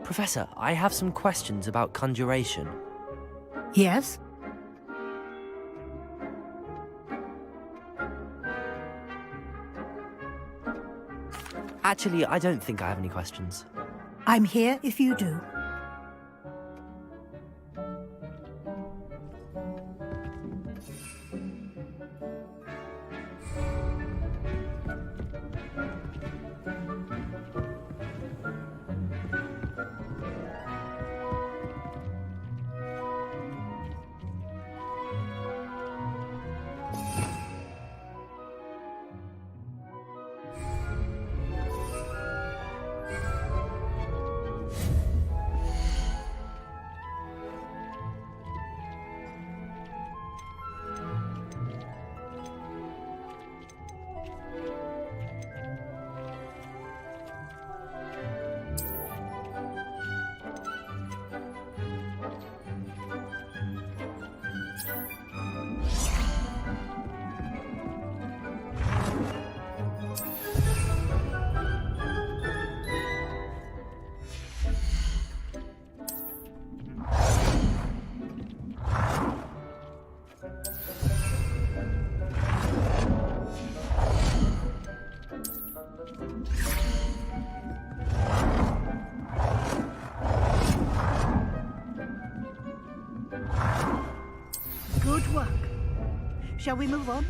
Professor, I have some questions about conjuration. Yes? Actually, I don't think I have any questions. I'm here if you do. Good work. Shall we move on?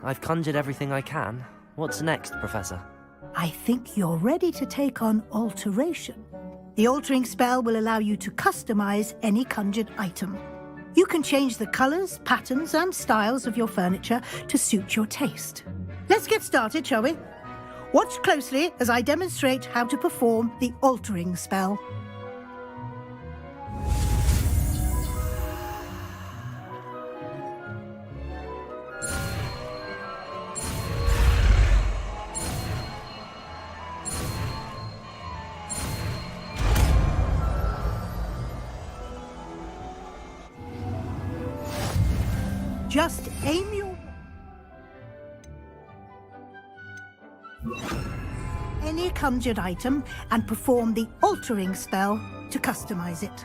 I've conjured everything I can. What's next, Professor? I think you're ready to take on alteration. The altering spell will allow you to customize any conjured item. You can change the colors, patterns, and styles of your furniture to suit your taste. Let's get started, shall we? Watch closely as I demonstrate how to perform the altering spell. Just aim your... any conjured item and perform the altering spell to customize it.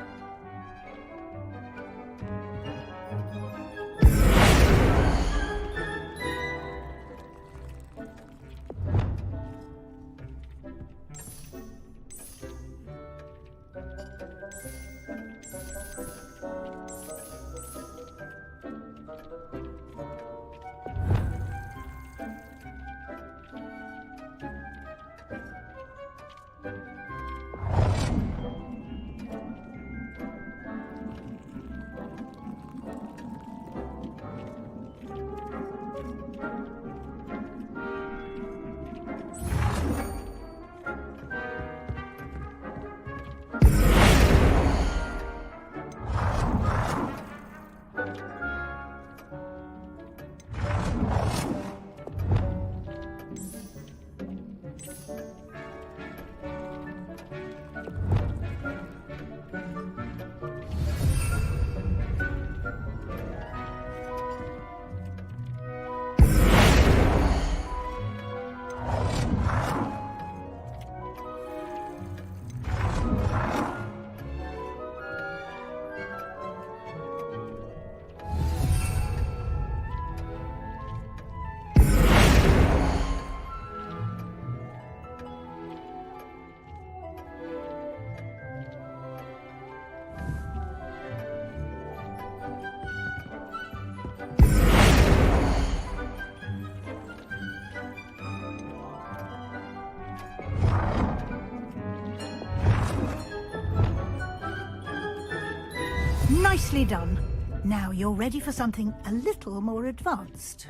Nicely done. Now you're ready for something a little more advanced.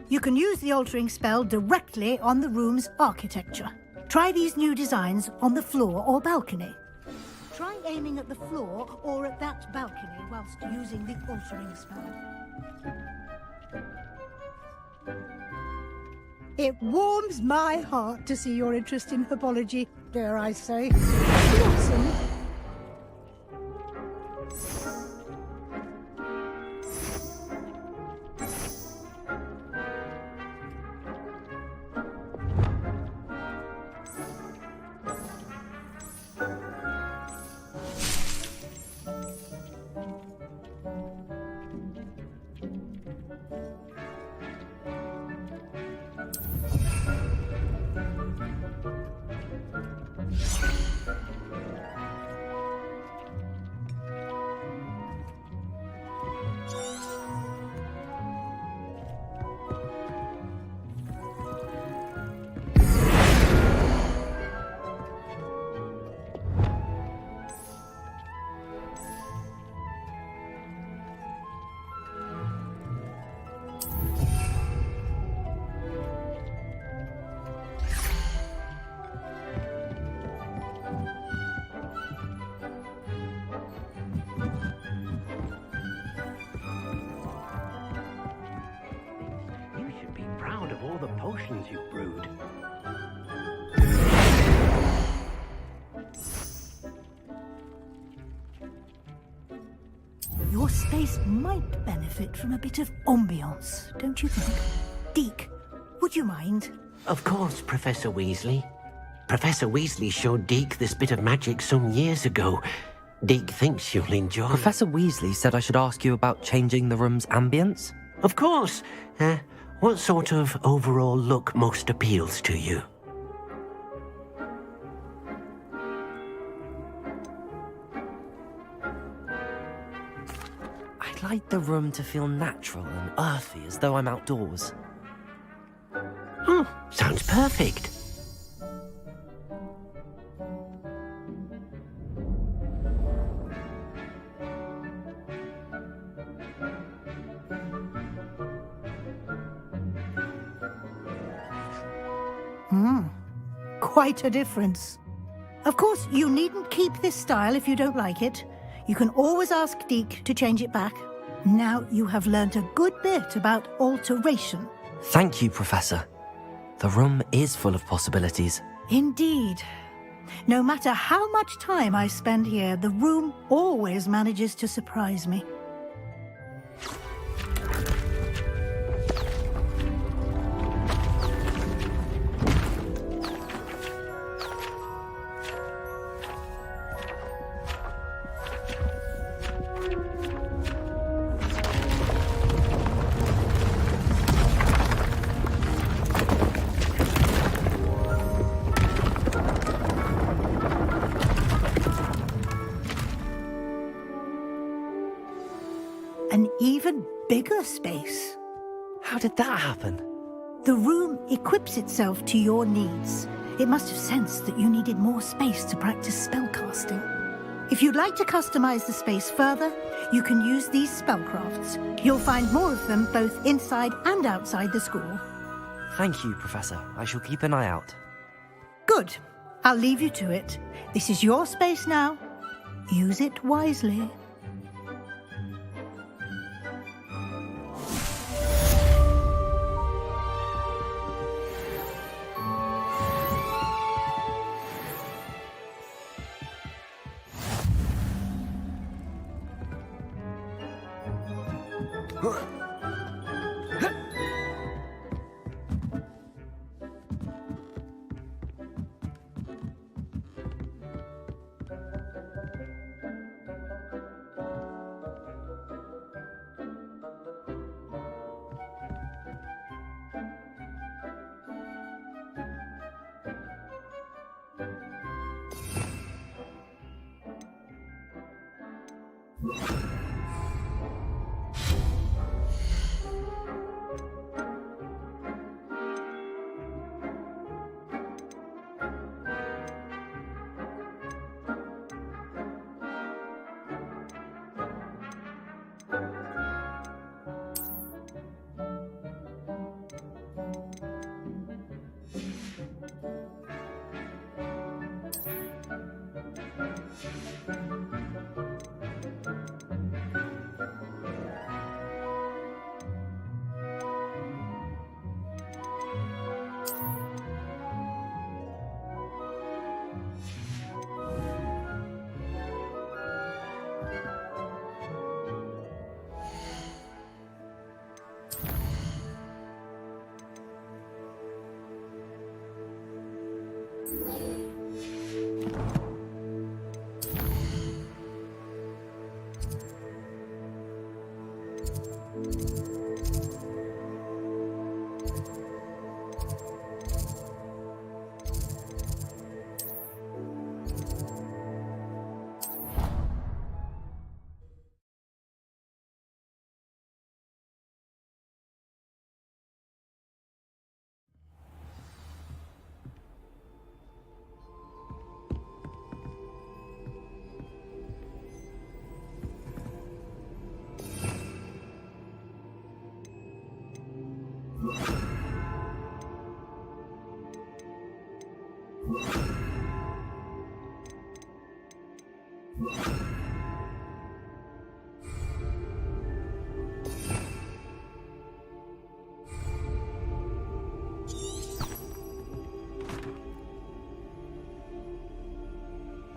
You can use the altering spell directly on the room's architecture. Try these new designs on the floor or balcony. Try aiming at the floor or at that balcony whilst using the altering spell. It warms my heart to see your interest in herbology, dare I say. Blossom. All the potions you've brewed. Your space might benefit from a bit of ambiance, don't you think? Deke, would you mind? Of course, Professor Weasley. Professor Weasley showed Deke this bit of magic some years ago. Deke thinks you'll enjoy. Professor Weasley said I should ask you about changing the room's ambience. Of course. What sort of overall look most appeals to you? I'd like the room to feel natural and earthy, as though I'm outdoors. Oh, sounds perfect. Quite a difference. Of course, you needn't keep this style if you don't like it. You can always ask Deke to change it back. Now you have learnt a good bit about alteration. Thank you, Professor. The room is full of possibilities. Indeed. No matter how much time I spend here, the room always manages to surprise me. An even bigger space. How did that happen? The room equips itself to your needs. It must have sensed that you needed more space to practice spellcasting. If you'd like to customize the space further, you can use these spellcrafts. You'll find more of them both inside and outside the school. Thank you, Professor. I shall keep an eye out. Good. I'll leave you to it. This is your space now. Use it wisely.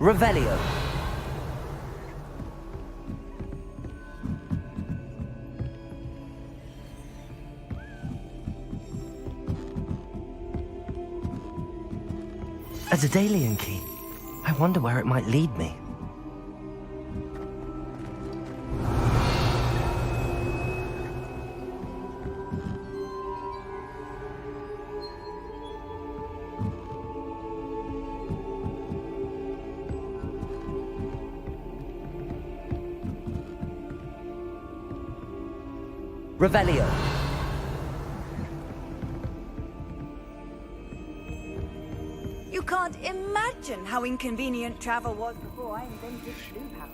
Revelio. A Daedalian key. I wonder where it might lead me. Revelio. You can't imagine how inconvenient travel was before I invented blue powder.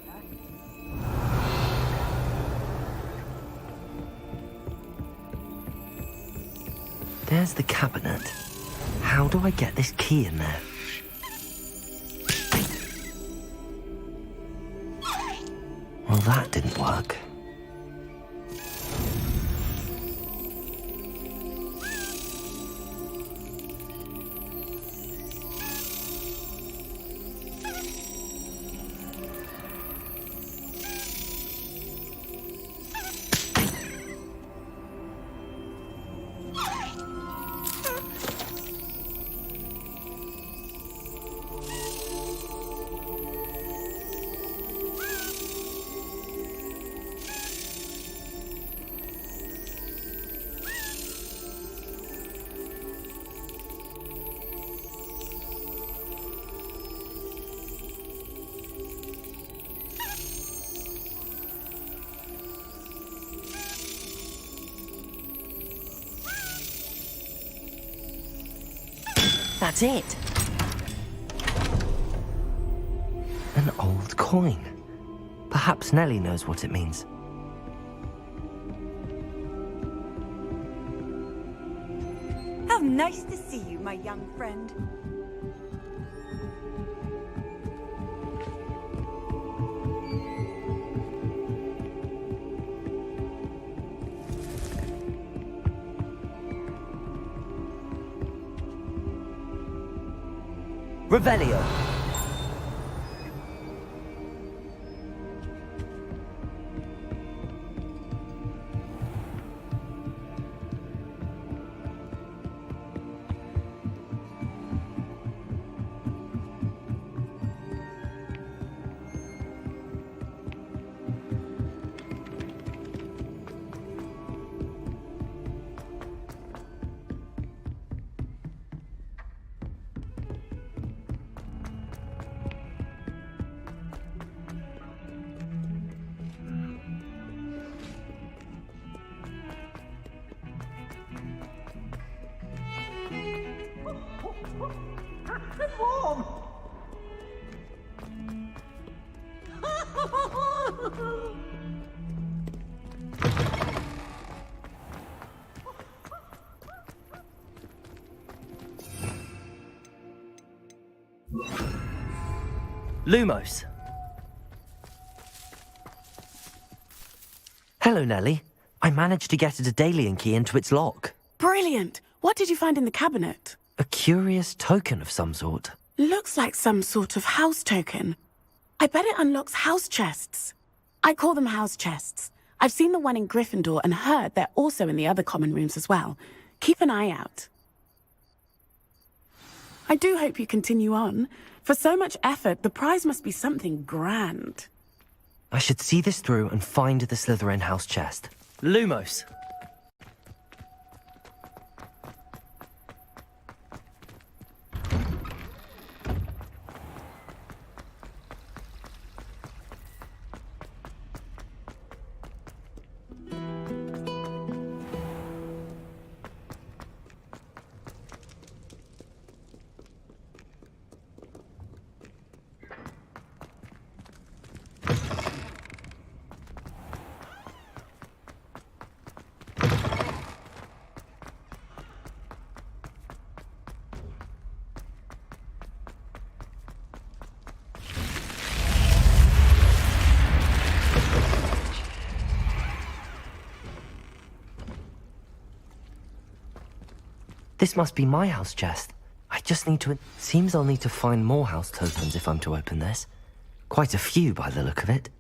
There's the cabinet. How do I get this key in there? Well, that didn't work. That's it. An old coin. Perhaps Nellie knows what it means. How nice to see you, my young friend. Revelio. Lumos. Hello, Nellie. I managed to get a Daedalian key into its lock. Brilliant! What did you find in the cabinet? A curious token of some sort. Looks like some sort of house token. I bet it unlocks house chests. I call them house chests. I've seen the one in Gryffindor and heard they're also in the other common rooms as well. Keep an eye out. I do hope you continue on. For so much effort, the prize must be something grand. I should see this through and find the Slytherin house chest. Lumos. This must be my house chest. I just need to... Seems I'll need to find more house tokens if I'm to open this. Quite a few by the look of it.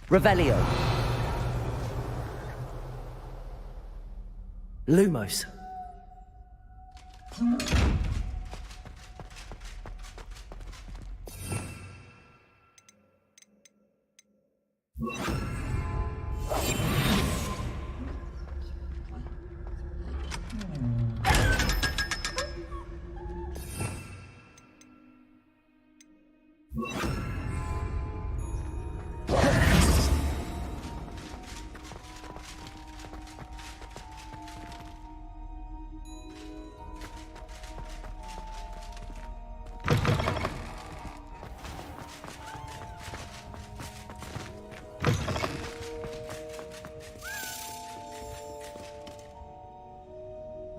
Revelio. Lumos.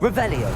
Revelio.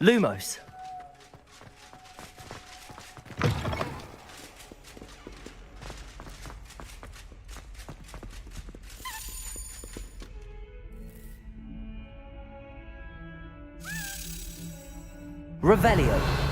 Lumos. Revelio.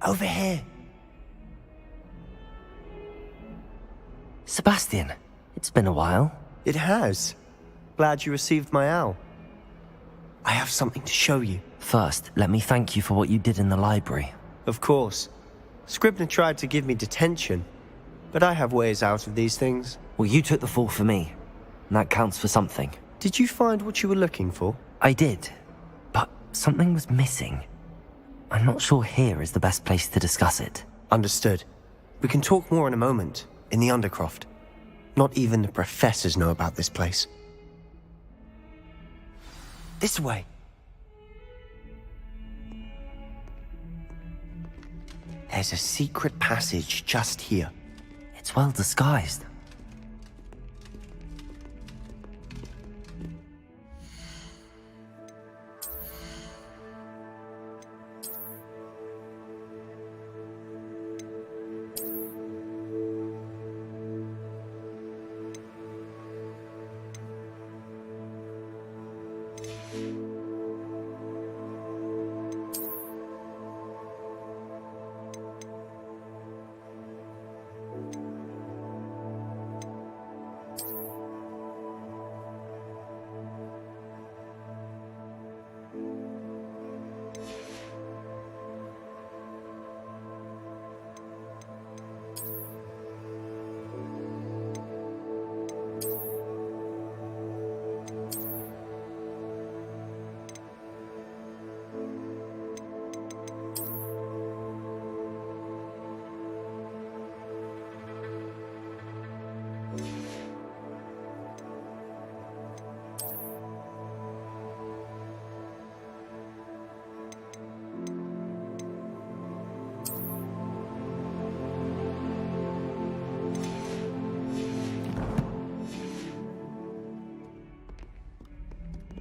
Over here. Sebastian, it's been a while. It has. Glad you received my owl. I have something to show you. First, let me thank you for what you did in the library. Of course. Scribner tried to give me detention, but I have ways out of these things. Well, you took the fall for me, and that counts for something. Did you find what you were looking for? I did, but something was missing. I'm not sure here is the best place to discuss it. Understood. We can talk more in a moment, in the Undercroft. Not even the professors know about this place. This way. There's a secret passage just here. It's well disguised.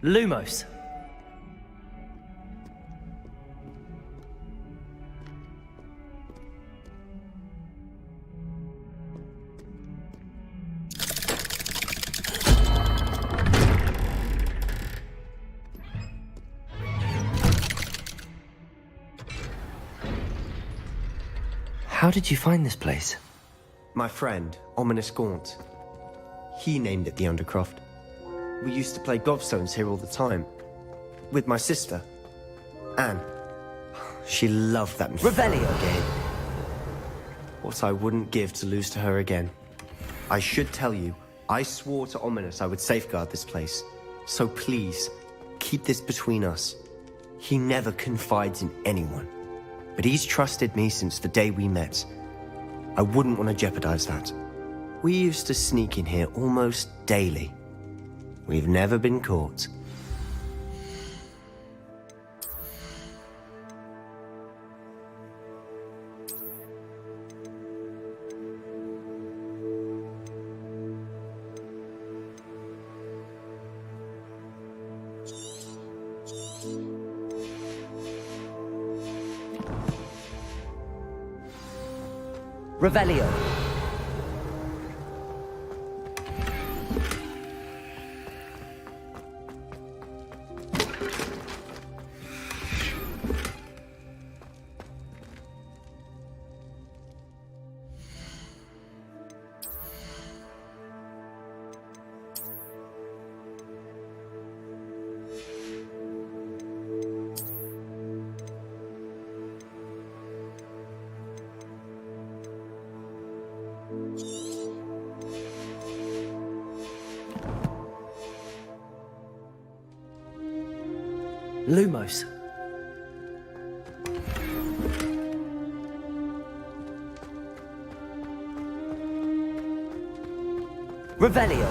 Lumos. How did you find this place? My friend, Ominous Gaunt. He named it the Undercroft. We used to play gobstones here all the time. With my sister, Anne. She loved that Revelio game. What I wouldn't give to lose to her again. I should tell you, I swore to Ominous I would safeguard this place. So please, keep this between us. He never confides in anyone. But he's trusted me since the day we met. I wouldn't want to jeopardize that. We used to sneak in here almost daily. We've never been caught. Revelio. Lumos. Revelio.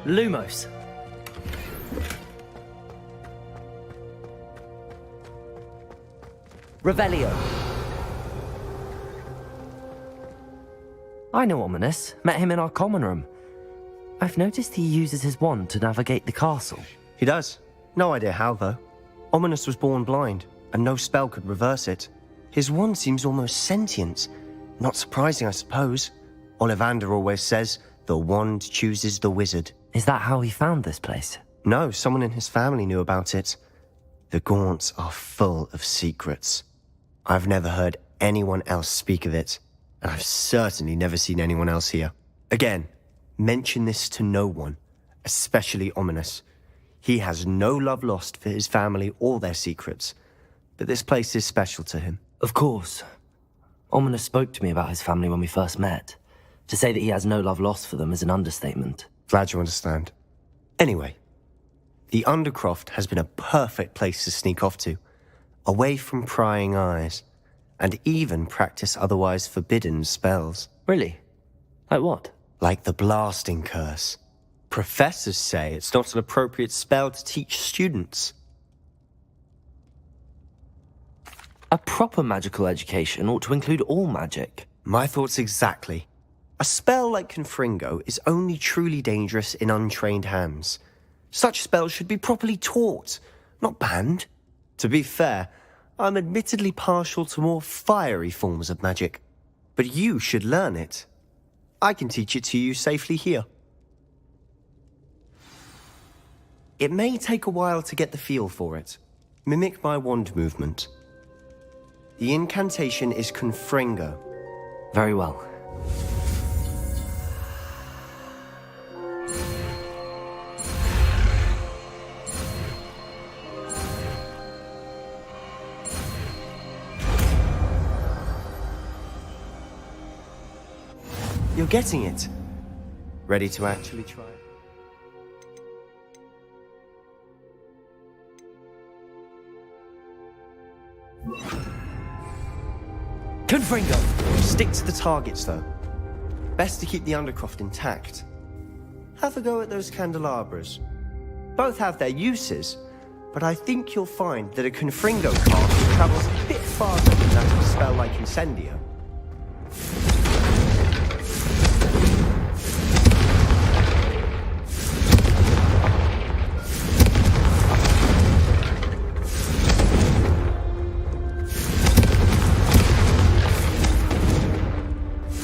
Lumos. Revelio. I know Ominous. Met him in our common room. I've noticed he uses his wand to navigate the castle. He does. No idea how, though. Ominous was born blind, and no spell could reverse it. His wand seems almost sentient. Not surprising, I suppose. Ollivander always says, the wand chooses the wizard. Is that how he found this place? No, someone in his family knew about it. The Gaunts are full of secrets. I've never heard anyone else speak of it, and I've certainly never seen anyone else here. Again, mention this to no one, especially Ominous. He has no love lost for his family or their secrets, but this place is special to him. Of course. Ominous spoke to me about his family when we first met. To say that he has no love lost for them is an understatement. Glad you understand. Anyway, the Undercroft has been a perfect place to sneak off to, away from prying eyes, and even practice otherwise forbidden spells. Really? Like what? Like the blasting curse. Professors say it's not an appropriate spell to teach students. A proper magical education ought to include all magic. My thoughts exactly. A spell like Confringo is only truly dangerous in untrained hands. Such spells should be properly taught, not banned. To be fair, I'm admittedly partial to more fiery forms of magic. But you should learn it. I can teach it to you safely here. It may take a while to get the feel for it. Mimic my wand movement. The incantation is Confringo. Very well. You're getting it. Ready to actually try it? Confringo! Stick to the targets, though. Best to keep the Undercroft intact. Have a go at those candelabras. Both have their uses, but I think you'll find that a Confringo cast travels a bit farther than that of a spell like Incendio.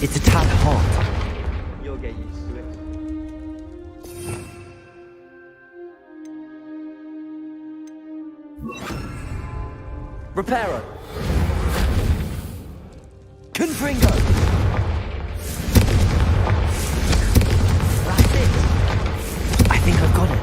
It's a tad hot. You'll get used to it. Reparo! Confringo! That's it! I think I've got it.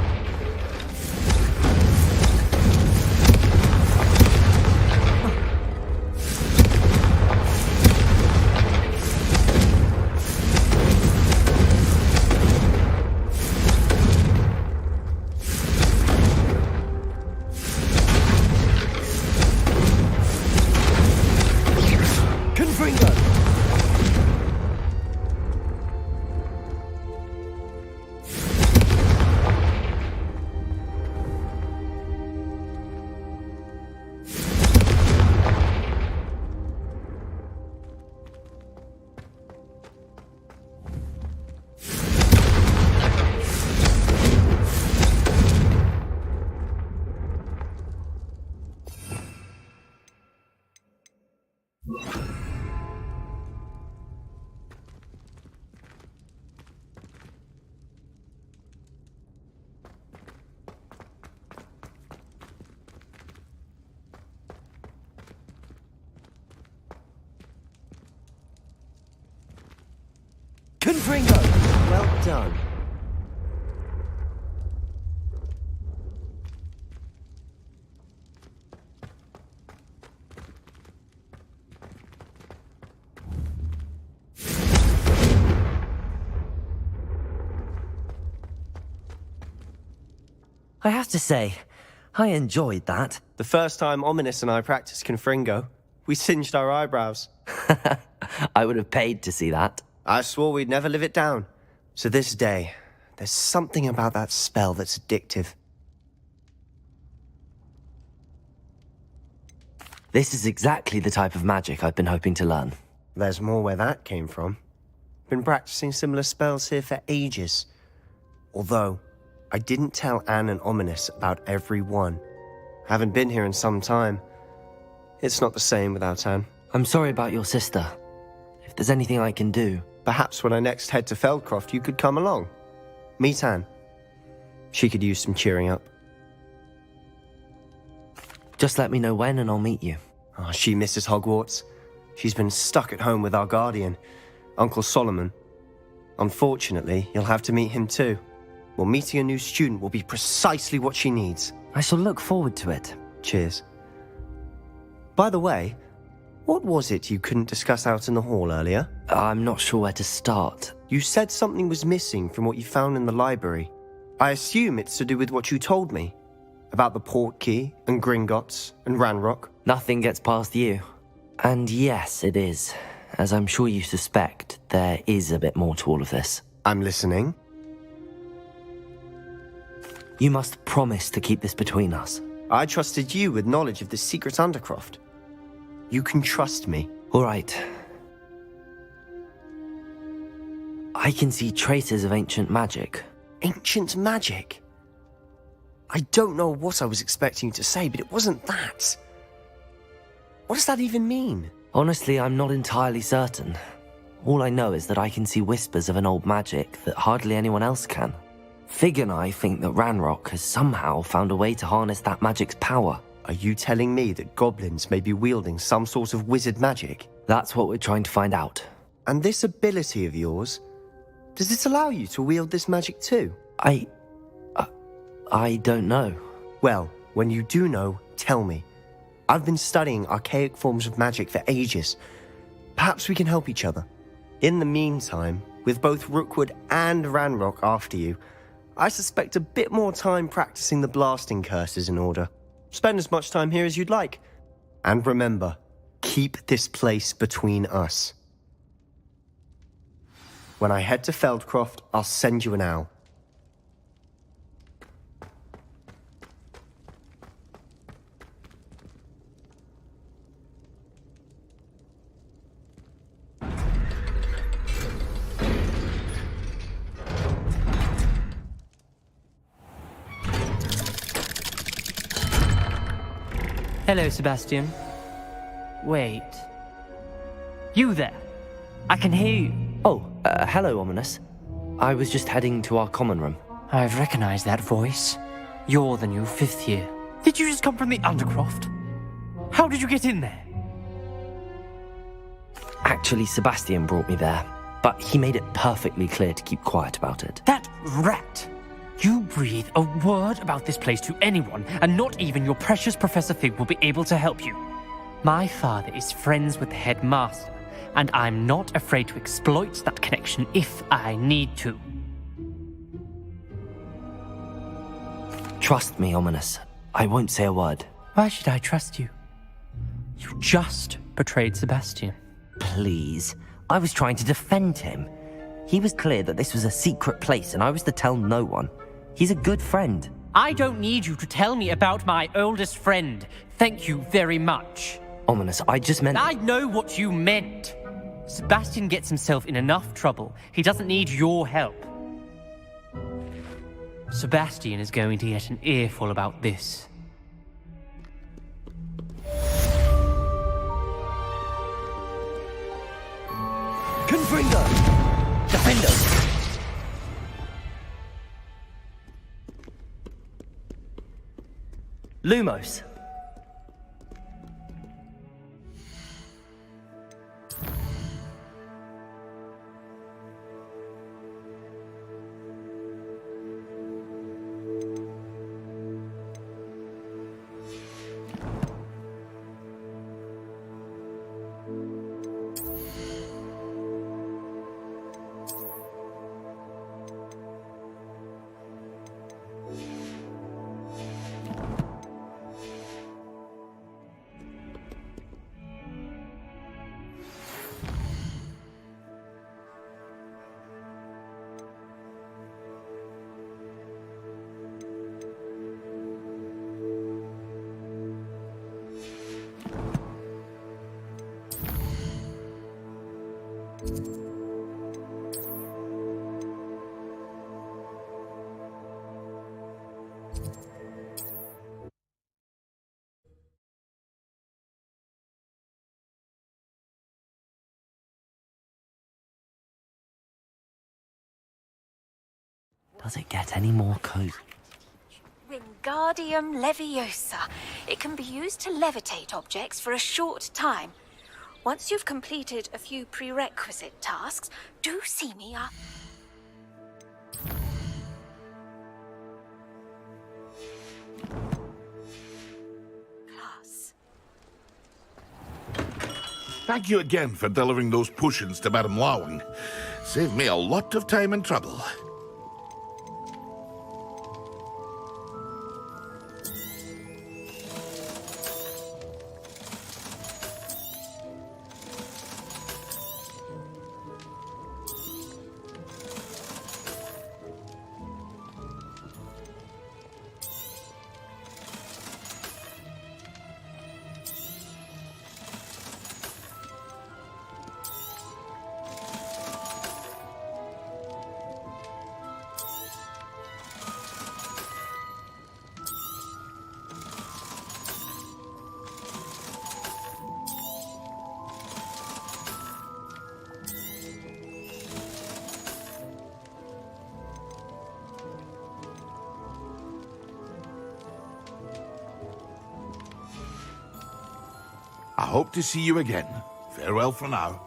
Confringo! Well done. I have to say, I enjoyed that. The first time Ominous and I practiced Confringo, we singed our eyebrows. I would have paid to see that. I swore we'd never live it down. To this day, there's something about that spell that's addictive. This is exactly the type of magic I've been hoping to learn. There's more where that came from. Been practicing similar spells here for ages. Although, I didn't tell Anne and Ominous about every one. Haven't been here in some time. It's not the same without Anne. I'm sorry about your sister. If there's anything I can do... Perhaps when I next head to Feldcroft, you could come along. Meet Anne. She could use some cheering up. Just let me know when and I'll meet you. Oh, she misses Hogwarts. She's been stuck at home with our guardian, Uncle Solomon. Unfortunately, you'll have to meet him too. Well, meeting a new student will be precisely what she needs. I shall look forward to it. Cheers. By the way, what was it you couldn't discuss out in the hall earlier? I'm not sure where to start. You said something was missing from what you found in the library. I assume it's to do with what you told me. About the Portkey, and Gringotts, and Ranrock. Nothing gets past you. And yes, it is. As I'm sure you suspect, there is a bit more to all of this. I'm listening. You must promise to keep this between us. I trusted you with knowledge of the secret Undercroft. You can trust me. All right. I can see traces of ancient magic. Ancient magic? I don't know what I was expecting you to say, but it wasn't that. What does that even mean? Honestly, I'm not entirely certain. All I know is that I can see whispers of an old magic that hardly anyone else can. Fig and I think that Ranrock has somehow found a way to harness that magic's power. Are you telling me that goblins may be wielding some sort of wizard magic? That's what we're trying to find out. And this ability of yours, does it allow you to wield this magic too? I don't know. Well, when you do know, tell me. I've been studying archaic forms of magic for ages. Perhaps we can help each other. In the meantime, with both Rookwood and Ranrock after you, I suspect a bit more time practicing the blasting curse is in order. Spend as much time here as you'd like. And remember, keep this place between us. When I head to Feldcroft, I'll send you an owl. Hello, Sebastian. Wait. You there? I can hear you. Oh, hello, Ominous. I was just heading to our common room. I've recognized that voice. You're the new fifth year. Did you just come from the Undercroft? How did you get in there? Actually, Sebastian brought me there, but he made it perfectly clear to keep quiet about it. That rat! You breathe a word about this place to anyone, and not even your precious Professor Fig will be able to help you. My father is friends with the headmaster, and I'm not afraid to exploit that connection if I need to. Trust me, Ominous. I won't say a word. Why should I trust you? You just betrayed Sebastian. Please. I was trying to defend him. He was clear that this was a secret place and I was to tell no one. He's a good friend. I don't need you to tell me about my oldest friend. Thank you very much. Ominous, I just meant... I know what you meant. Sebastian gets himself in enough trouble. He doesn't need your help. Sebastian is going to get an earful about this. Confringo! Defender! Lumos! Does it get any more cozy? Wingardium Leviosa. It can be used to levitate objects for a short time. Once you've completed a few prerequisite tasks, do see me up. Class. Thank you again for delivering those potions to Madame Lawing. Saved me a lot of time and trouble. I hope to see you again. Farewell for now.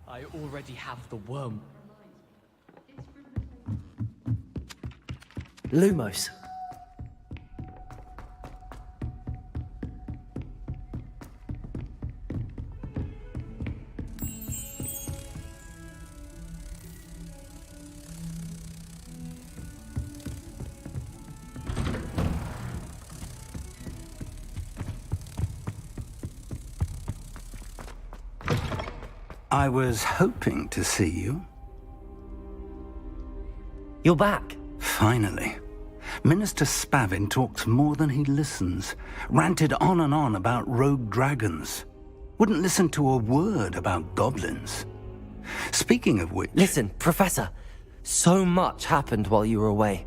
I already have the worm. Lumos. I was hoping to see you. You're back. Finally. Minister Spavin talks more than he listens. Ranted on and on about rogue dragons. Wouldn't listen to a word about goblins. Speaking of which... Listen, Professor. So much happened while you were away.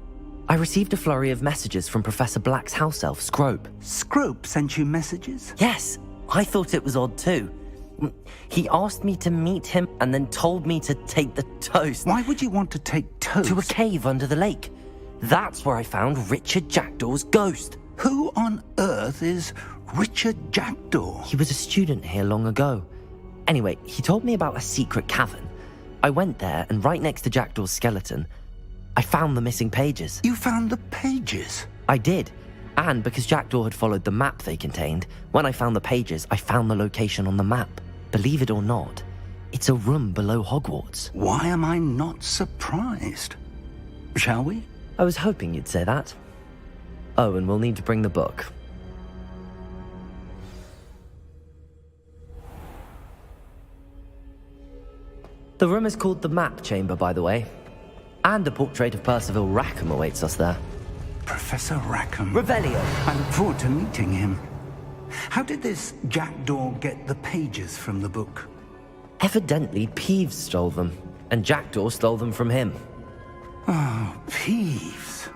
I received a flurry of messages from Professor Black's house elf, Scrope. Scrope sent you messages? Yes. I thought it was odd too. He asked me to meet him and then told me to take the toast. Why would you want to take toast? To a cave under the lake. That's where I found Richard Jackdaw's ghost. Who on earth is Richard Jackdaw? He was a student here long ago. Anyway, he told me about a secret cavern. I went there, and right next to Jackdaw's skeleton, I found the missing pages. You found the pages? I did. And because Jackdaw had followed the map they contained, when I found the pages, I found the location on the map. Believe it or not, it's a room below Hogwarts. Why am I not surprised? Shall we? I was hoping you'd say that. Oh, and we'll need to bring the book. The room is called the Map Chamber, by the way. And a portrait of Percival Rackham awaits us there. Professor Rackham. Revelio! I look forward to meeting him. How did this Jackdaw get the pages from the book? Evidently, Peeves stole them, and Jackdaw stole them from him. Oh, Peeves.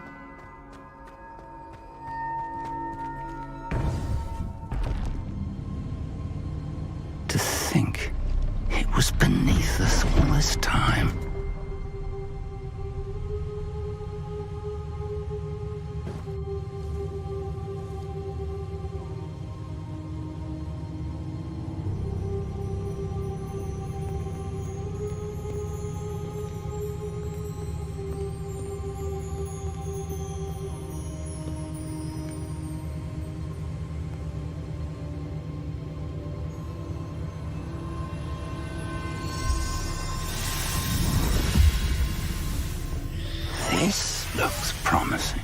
Looks promising.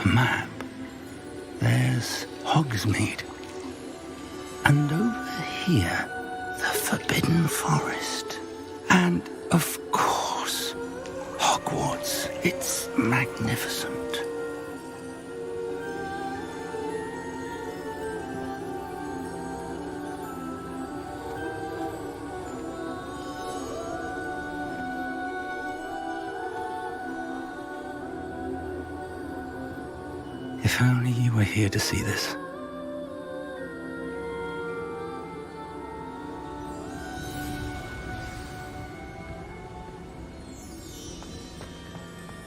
Map. There's Hogsmeade. And over here, the Forbidden Forest. And, of course, Hogwarts. It's magnificent. If only you were here to see this.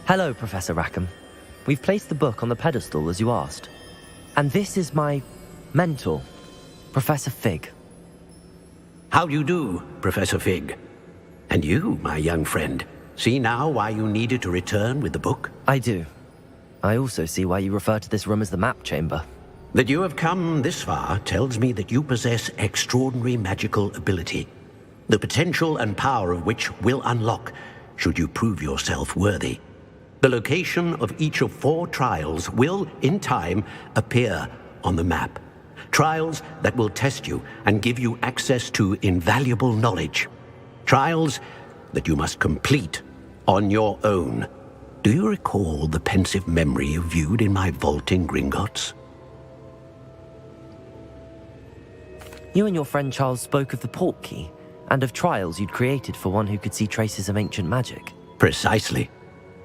Hello, Professor Rackham. We've placed the book on the pedestal as you asked. And this is my mentor, Professor Fig. How do you do, Professor Fig? And you, my young friend, see now why you needed to return with the book? I do. I also see why you refer to this room as the map chamber. That you have come this far tells me that you possess extraordinary magical ability, the potential and power of which will unlock should you prove yourself worthy. The location of each of 4 trials will, in time, appear on the map. Trials that will test you and give you access to invaluable knowledge. Trials that you must complete on your own. Do you recall the pensive memory you viewed in my vault in Gringotts? You and your friend Charles spoke of the portkey, and of trials you'd created for one who could see traces of ancient magic. Precisely.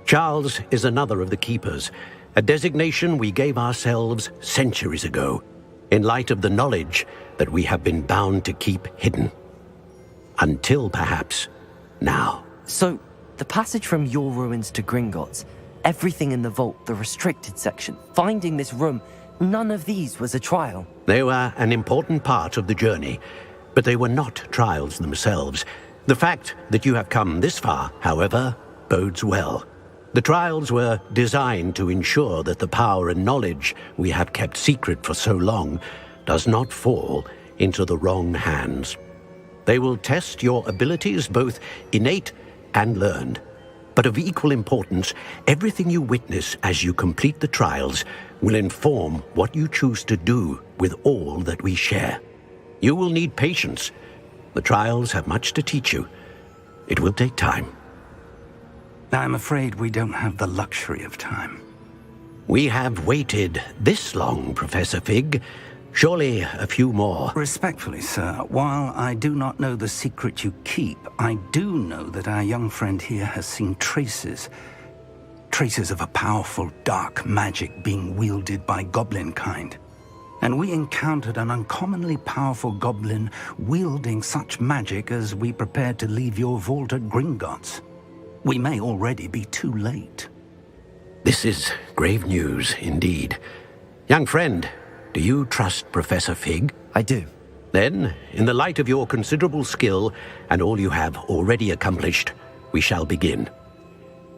Charles is another of the Keepers, a designation we gave ourselves centuries ago, in light of the knowledge that we have been bound to keep hidden. Until, perhaps, now. So, the passage from your ruins to Gringotts, everything in the vault, the restricted section, finding this room, none of these was a trial. They were an important part of the journey, but they were not trials themselves. The fact that you have come this far, however, bodes well. The trials were designed to ensure that the power and knowledge we have kept secret for so long does not fall into the wrong hands. They will test your abilities, both innate and learned. But of equal importance, everything you witness as you complete the trials will inform what you choose to do with all that we share. You will need patience. The trials have much to teach you. It will take time. I'm afraid we don't have the luxury of time. We have waited this long, Professor Fig. Surely a few more. Respectfully, sir, while I do not know the secret you keep, I do know that our young friend here has seen traces of a powerful dark magic being wielded by goblin kind. And we encountered an uncommonly powerful goblin wielding such magic as we prepared to leave your vault at Gringotts. We may already be too late. This is grave news indeed. Young friend, do you trust Professor Fig? I do. Then, in the light of your considerable skill and all you have already accomplished, we shall begin.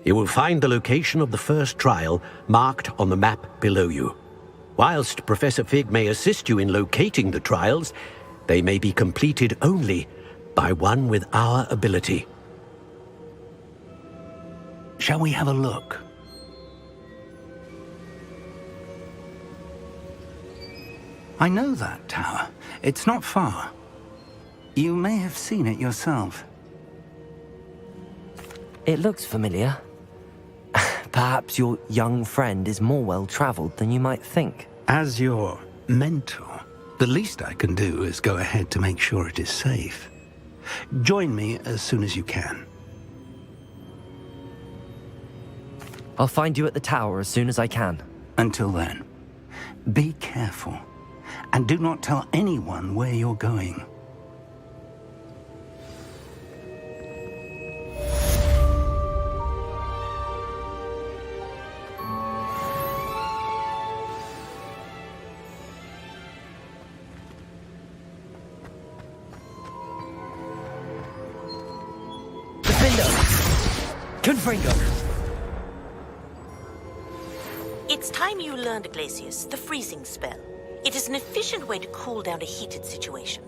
You will find the location of the first trial marked on the map below you. Whilst Professor Fig may assist you in locating the trials, they may be completed only by one with our ability. Shall we have a look? I know that tower. It's not far. You may have seen it yourself. It looks familiar. Perhaps your young friend is more well-traveled than you might think. As your mentor, the least I can do is go ahead to make sure it is safe. Join me as soon as you can. I'll find you at the tower as soon as I can. Until then, be careful, and do not tell anyone where you're going. Confringo! It's time you learned, Glacius, the freezing spell. It is an efficient way to cool down a heated situation.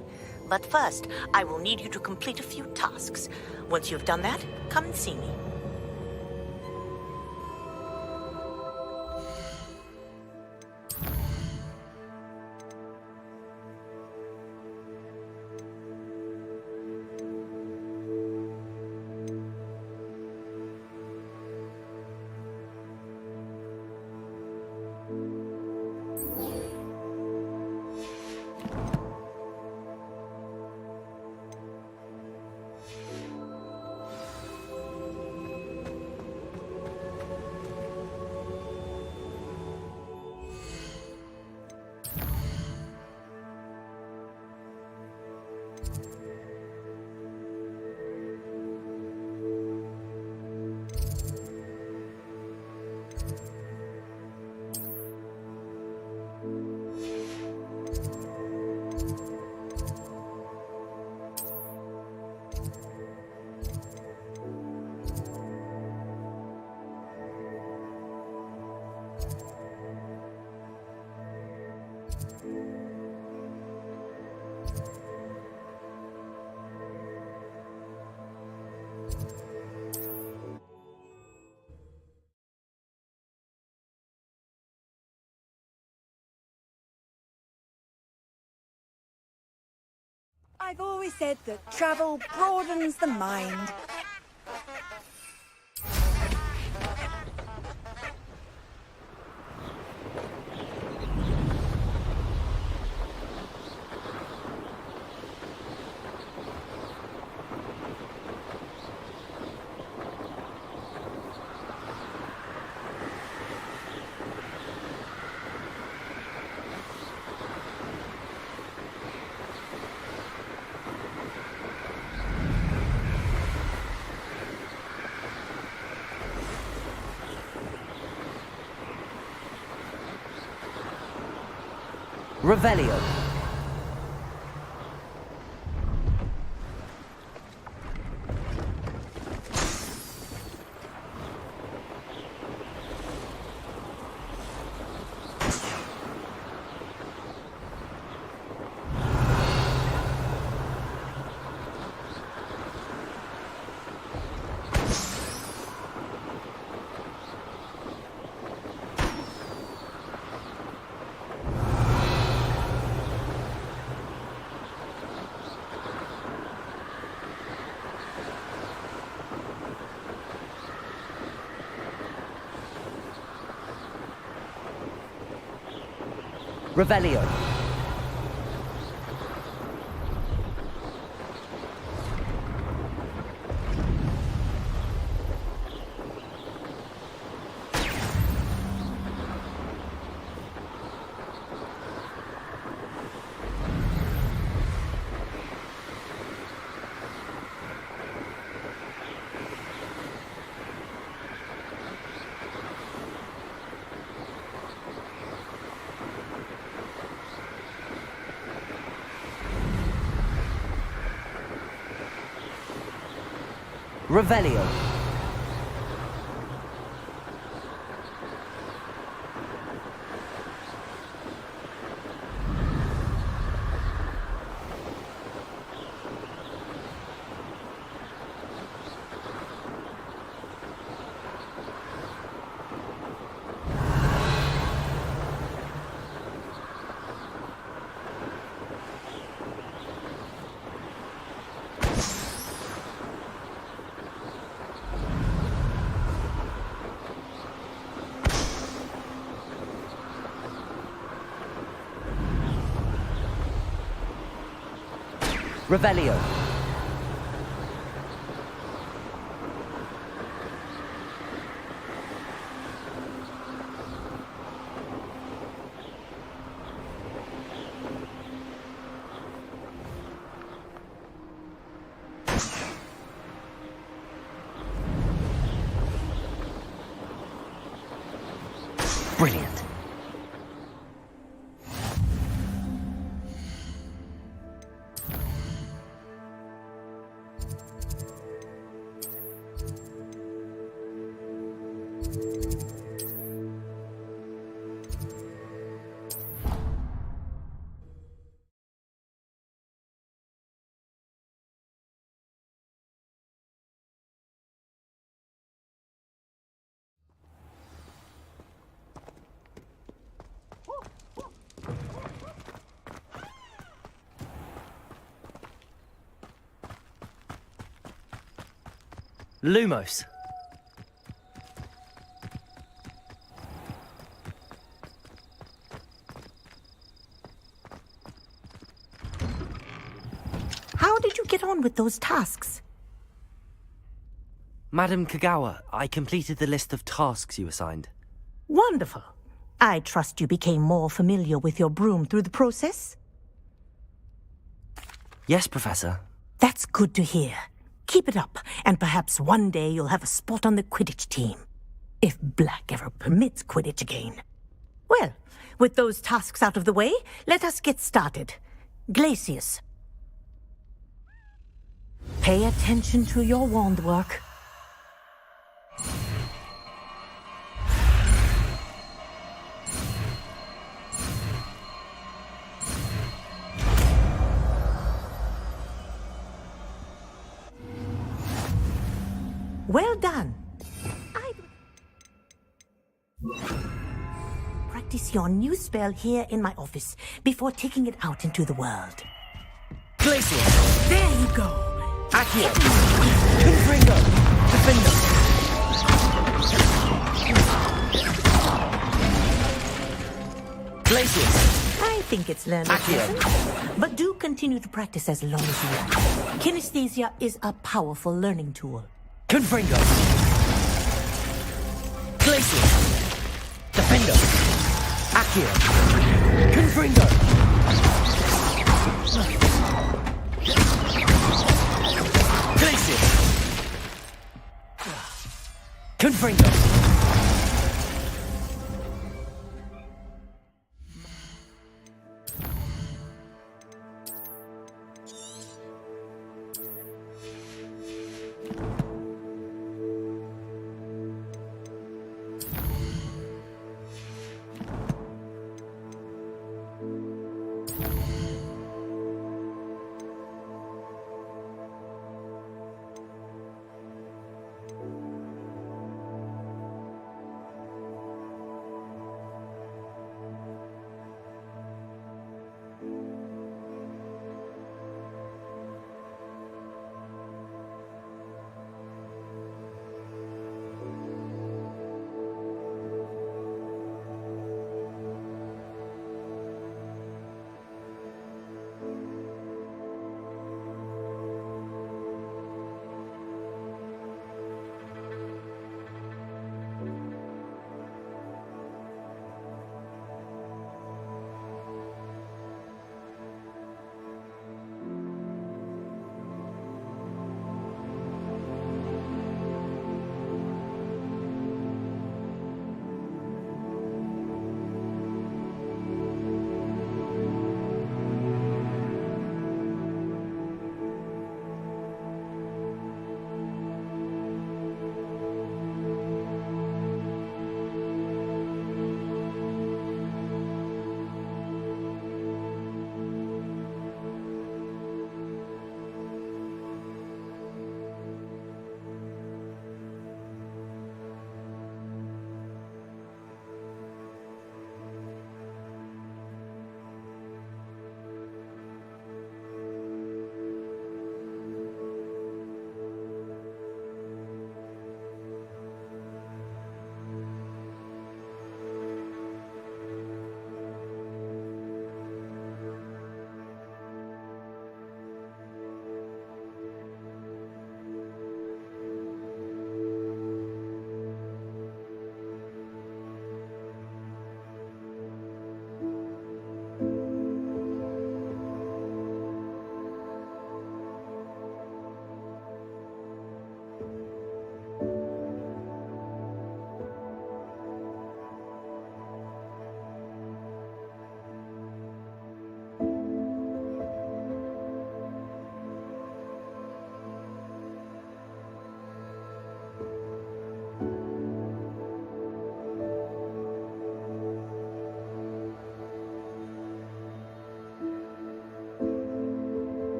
But first, I will need you to complete a few tasks. Once you've done that, come and see me. I've always said that travel broadens the mind. Revelio. Revelio. Revelio. Revelio. Brilliant. Lumos. How did you get on with those tasks? Madam Kagawa, I completed the list of tasks you assigned. Wonderful. I trust you became more familiar with your broom through the process? Yes, Professor. That's good to hear. Keep it up, and perhaps one day you'll have a spot on the Quidditch team. If Black ever permits Quidditch again. Well, with those tasks out of the way, let us get started. Glacius. Pay attention to your wand work. Well done. Practice your new spell here in my office before taking it out into the world. Glacius! There you go. Accio! Confringo! Defender! Glacius! I think it's learned a lesson, but do continue to practice as long as you like. Kinesthesia is a powerful learning tool. Confringo! Glacius! Defender! Accio! Confringo! Glacius! Confringo!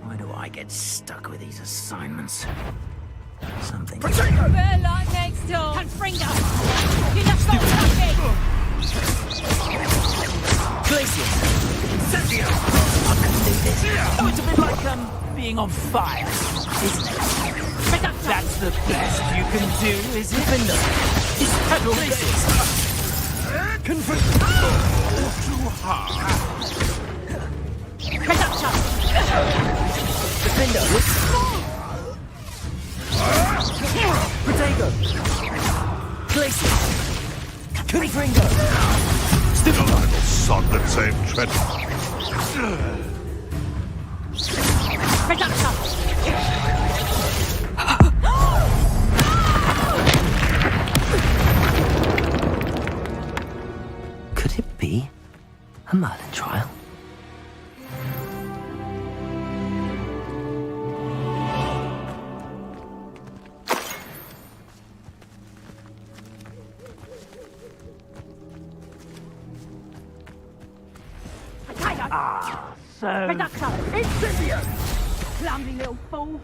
Why do I get stuck with these assignments? Something. Bella next door! Confringo! You just got lucky! Glacius! Incendio! I can do this. Oh, it's a bit like, being on fire, isn't it? That's the best you can do, is it? Window. Is that all Glacius? Too hard. Defender! Protego! Glacius! Confringo! Still I will sod the same tread. Could it be a Merlin trial? So... Incendio! Clumsy little fool!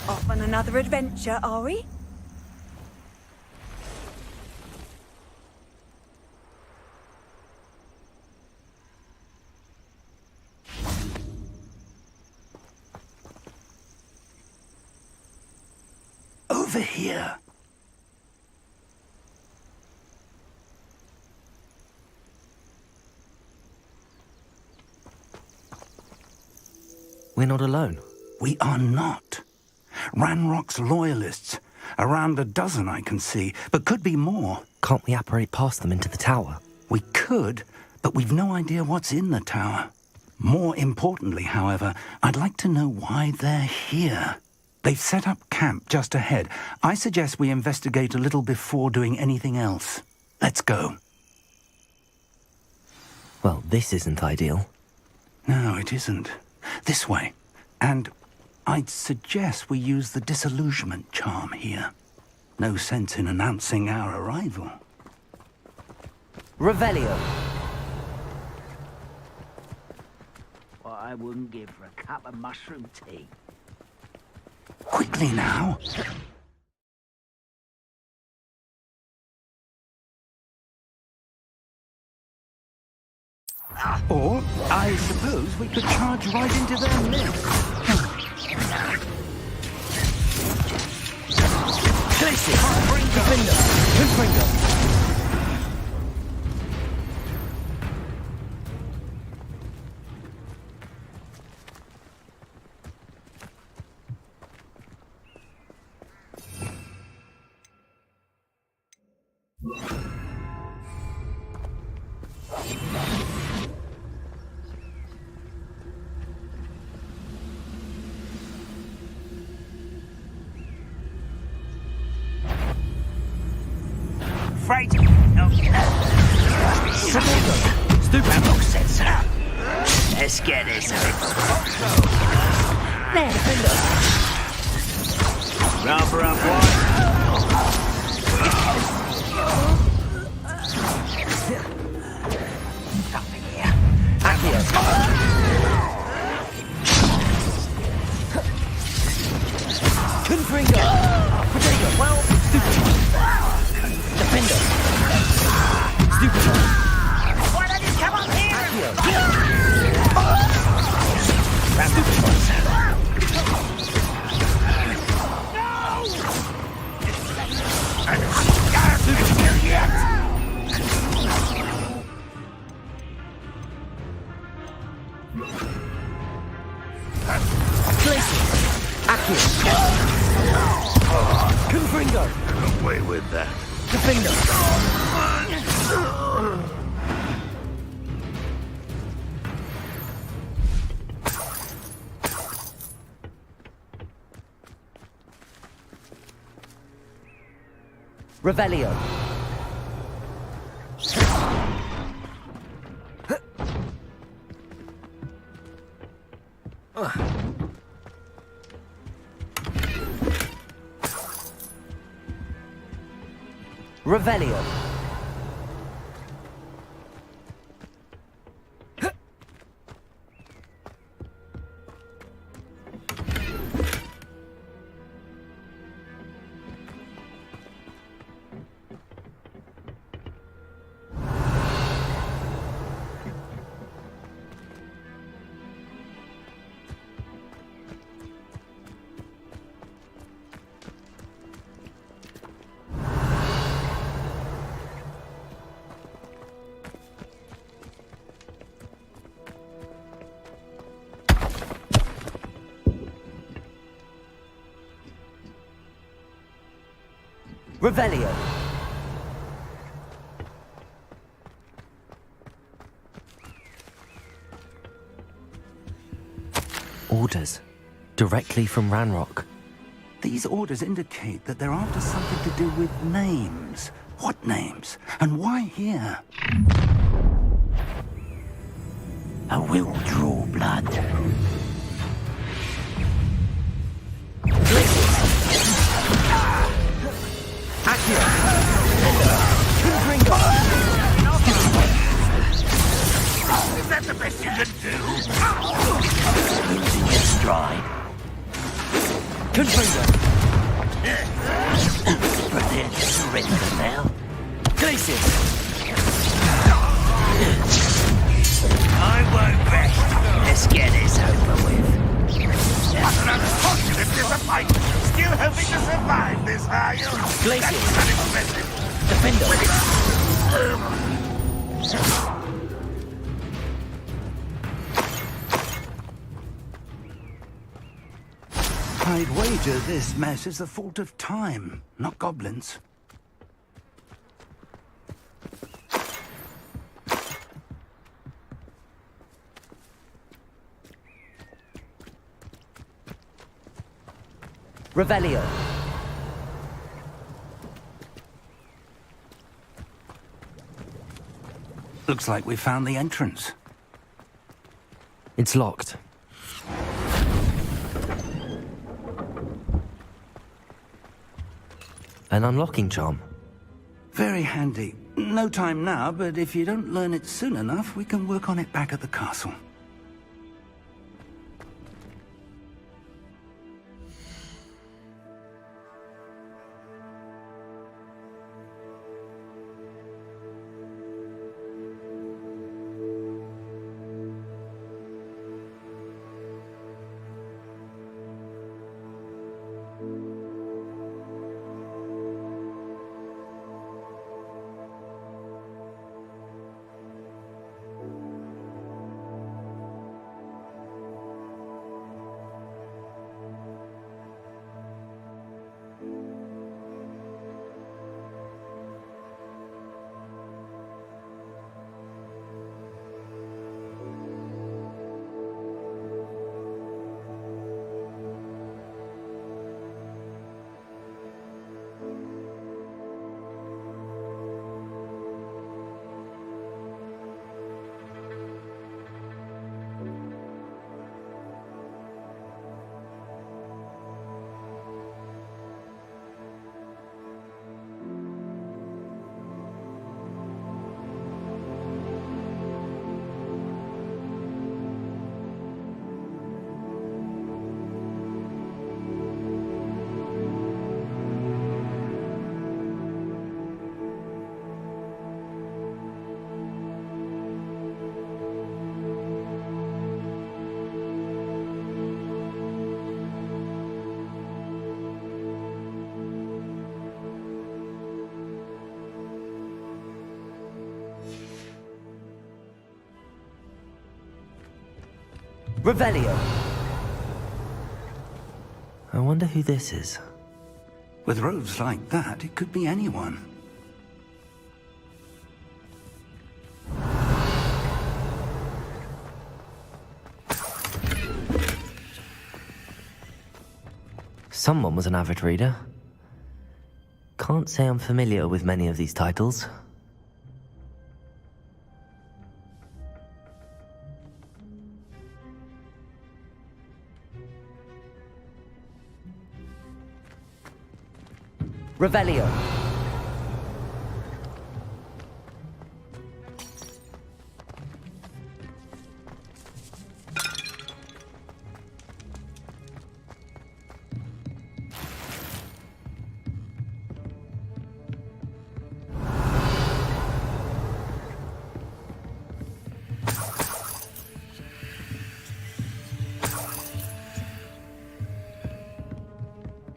Off on another adventure, are we? Over here. We're not alone. We are not. Ranrock's loyalists. Around a dozen I can see, but could be more. Can't we apparate past them into the tower? We could, but we've no idea what's in the tower. More importantly, however, I'd like to know why they're here. They've set up camp just ahead. I suggest we investigate a little before doing anything else. Let's go. Well, this isn't ideal. No, it isn't. This way. And I'd suggest we use the disillusionment charm here. No sense in announcing our arrival. Revelio. What I wouldn't give for a cup of mushroom tea. Quickly now. Or, I suppose we could charge right into their midst. Glacius! Defender! Confringo! Let's get this over. There, defender. Round for round one. Nothing here. Confringo. Potato. Well, stupid. Defender. Stupid. Why don't you come up here? Stupid. Confringo! Away with that. Defender! Revelio. Revelio. Revelio. Orders. Directly from Ranrock. These orders indicate that they're after something to do with names. What names? And why here? I will draw blood. Is that the best you can do? Losing your stride. Confringo. Prepare to surrender now. Glacius. I won't rest. Let's get this over with. What an unfortunate disappointment! Still hoping to survive this, are you? Glacius. That's unimpressive. Defender. I'd wager this mess is the fault of time, not goblins. Revelio. Looks like we found the entrance. It's locked. An unlocking charm. Very handy. No time now, but if you don't learn it soon enough, we can work on it back at the castle. Revelio! I wonder who this is. With robes like that, it could be anyone. Someone was an avid reader. Can't say I'm familiar with many of these titles. Revelio.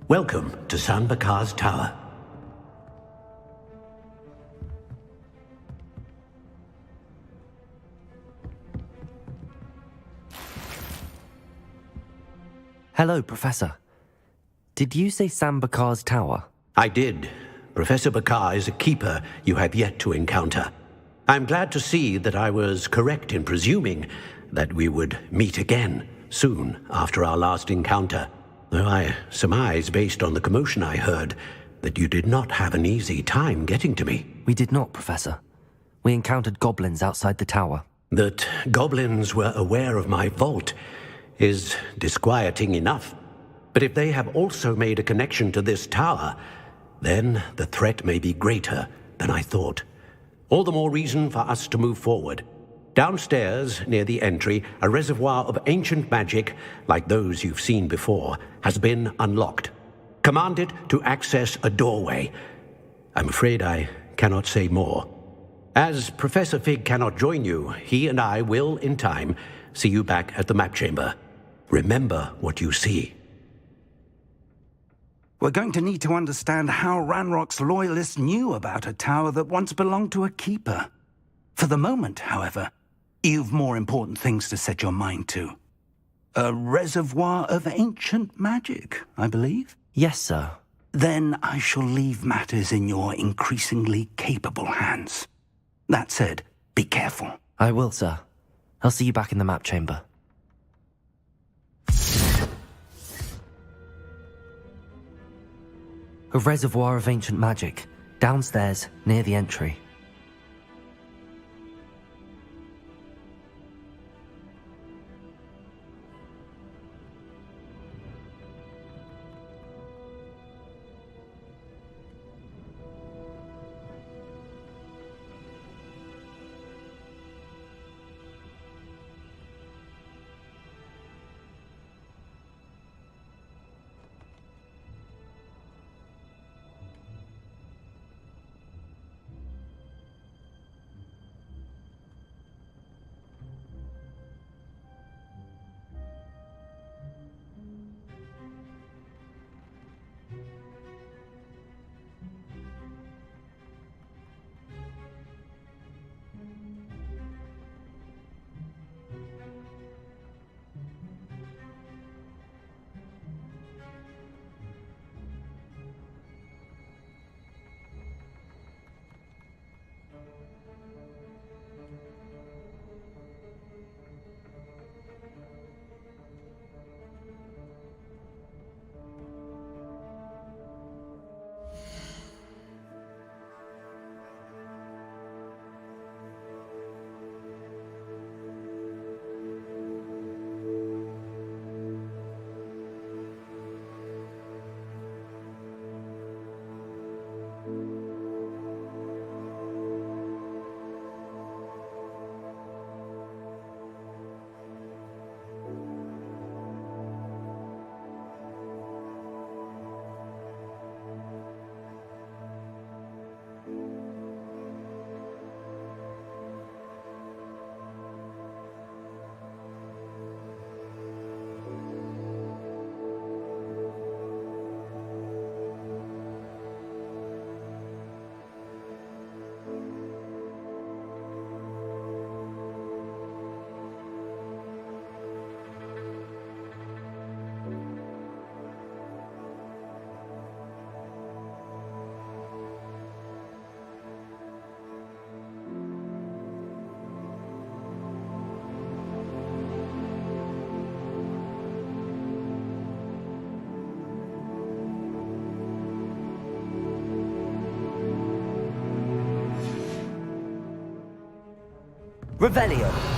Welcome to San Bakar's Tower. Hello, Professor. Did you say Sam Bakar's tower? I did. Professor Bakar is a keeper you have yet to encounter. I'm glad to see that I was correct in presuming that we would meet again soon after our last encounter. Though I surmise, based on the commotion I heard, that you did not have an easy time getting to me. We did not, Professor. We encountered goblins outside the tower. That goblins were aware of my vault is disquieting enough. But if they have also made a connection to this tower, then the threat may be greater than I thought. All the more reason for us to move forward. Downstairs, near the entry, a reservoir of ancient magic, like those you've seen before, has been unlocked. Command it to access a doorway. I'm afraid I cannot say more. As Professor Fig cannot join you, he and I will, in time, see you back at the map chamber. Remember what you see. We're going to need to understand how Ranrock's loyalists knew about a tower that once belonged to a keeper. For the moment, however, you've more important things to set your mind to. A reservoir of ancient magic, I believe? Yes, sir. Then I shall leave matters in your increasingly capable hands. That said, be careful. I will, sir. I'll see you back in the map chamber. A reservoir of ancient magic, downstairs, near the entry. Revelio.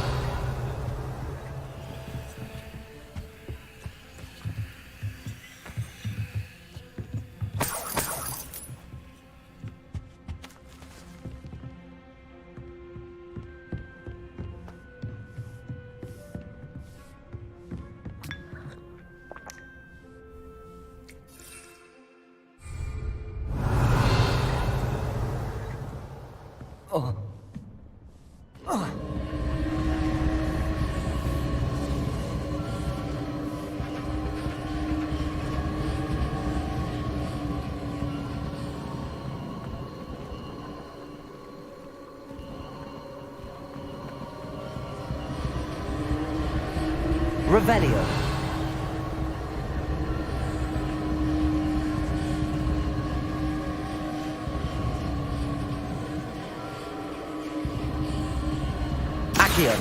Revelio. Accio.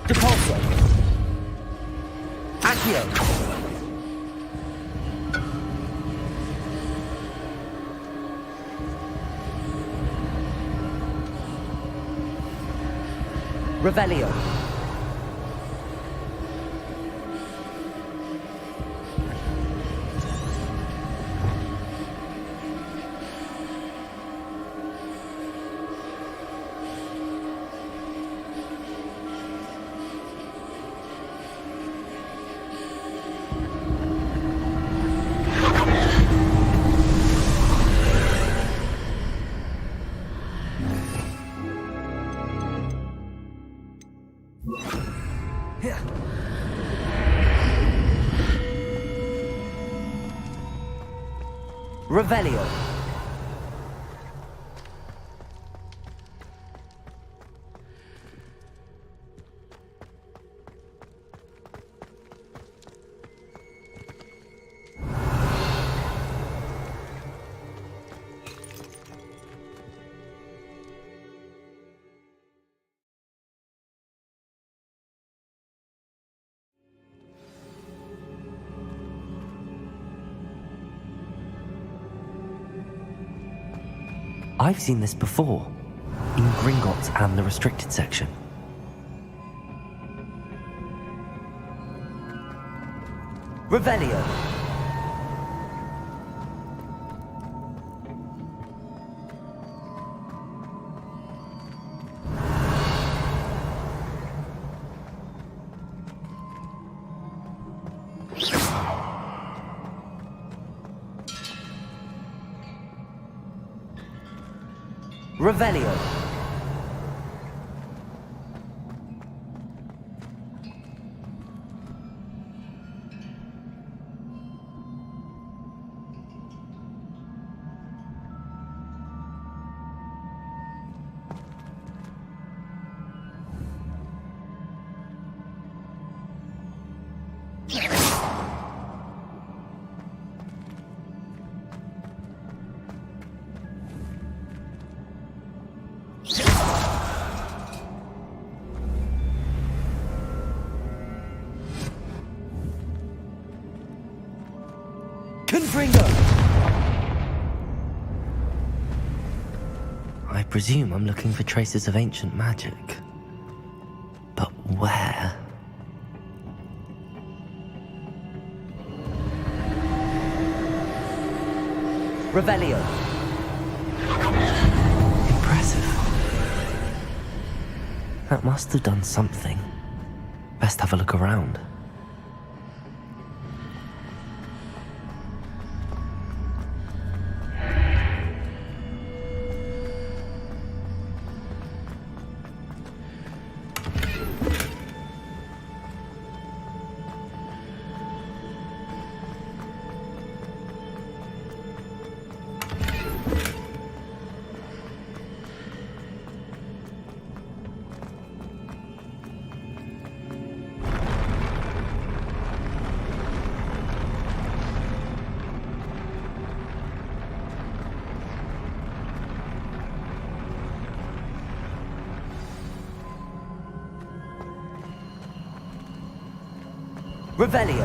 Depulso. Accio. Revelio. Revelio. I've seen this before, in Gringotts and the restricted section. Revelio. Revelio. I presume I'm looking for traces of ancient magic. But where? Revelio. Impressive. That must have done something. Best have a look around. Revelio.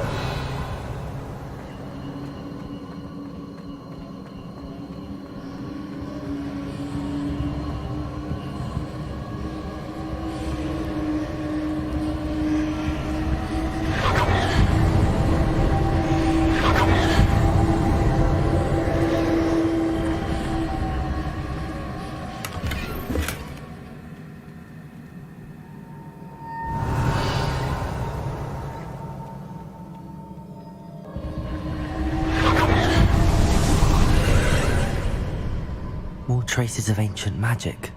More traces of ancient magic.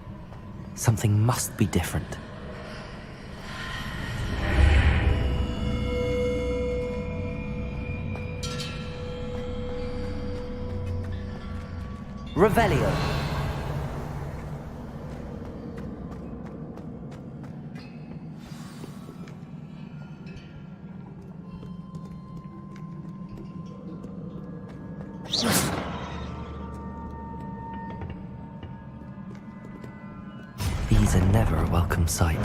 Something must be different. Revelio. These are never a welcome sight.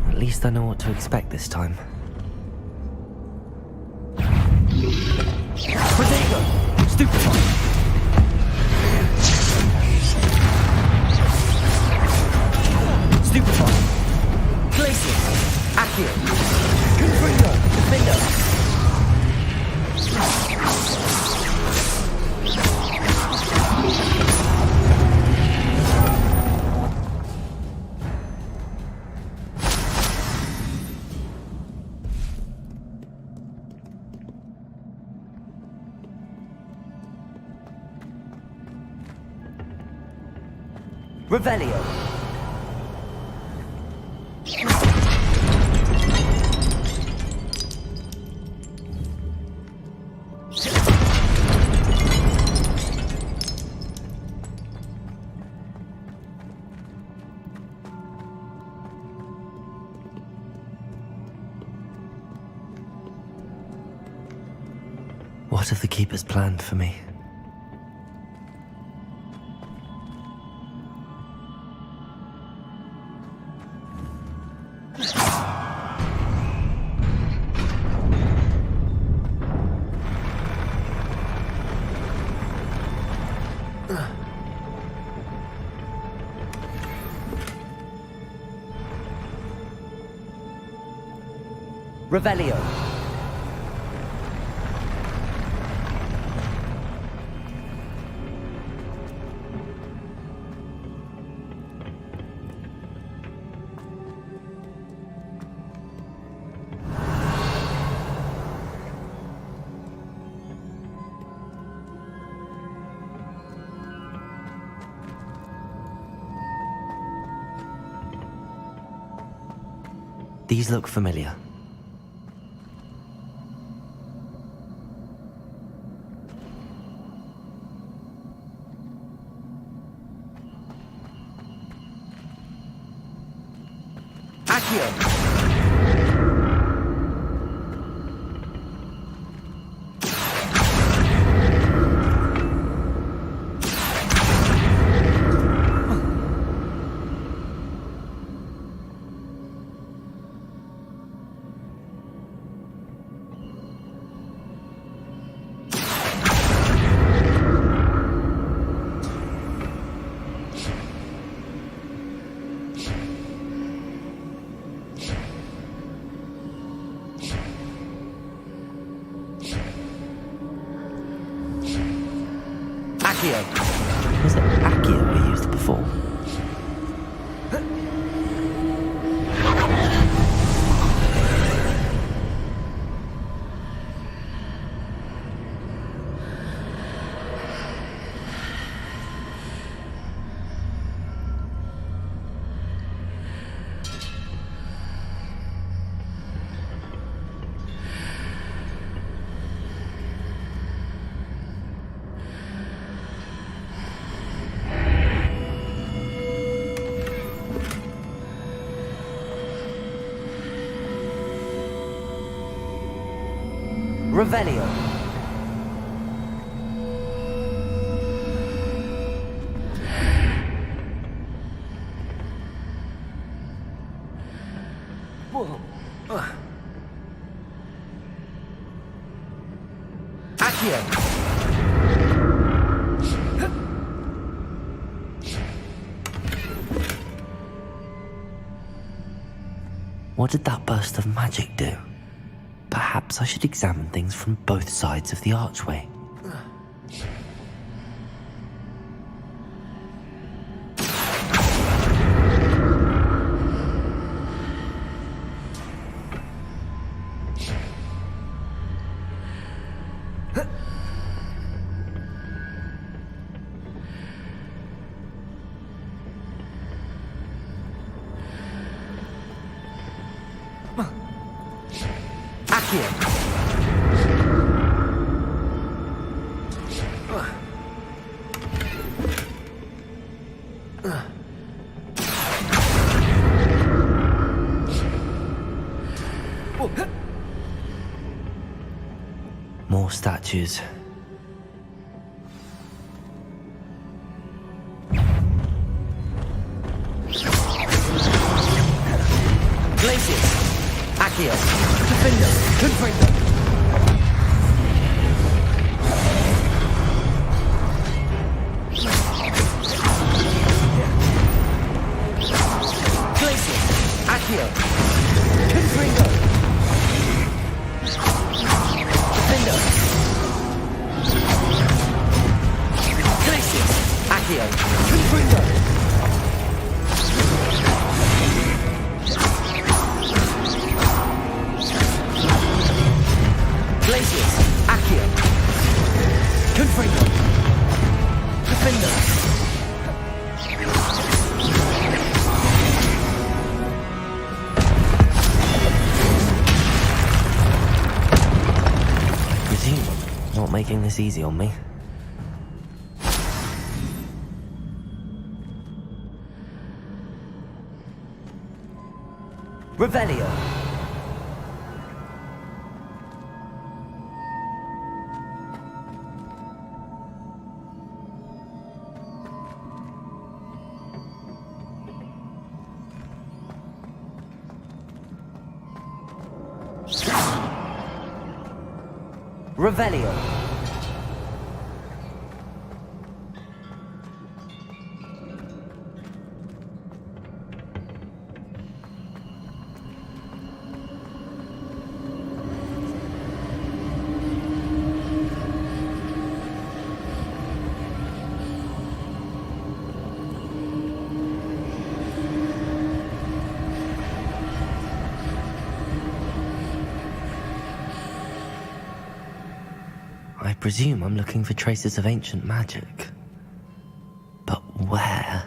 At least I know what to expect this time. Protego! Stupefy! Stupefy! Glacius! Accio! Confringo! Defender! Revelio. What have the Keepers planned for me? Revelio. These look familiar. Accio! Was it Accio we used before? Revelio. Whoa. What did that burst of magic do? Perhaps I should examine things from both sides of the archway. More statues. Glacius! Accio! Defender! Confringo! Glacius! Accio! Confringo! Defender! Glacius! Accio! Confringo! Glacius, Accio, Confringo, Defender. I presume not making this easy on me. Revelio. Revelio. I presume I'm looking for traces of ancient magic. But where?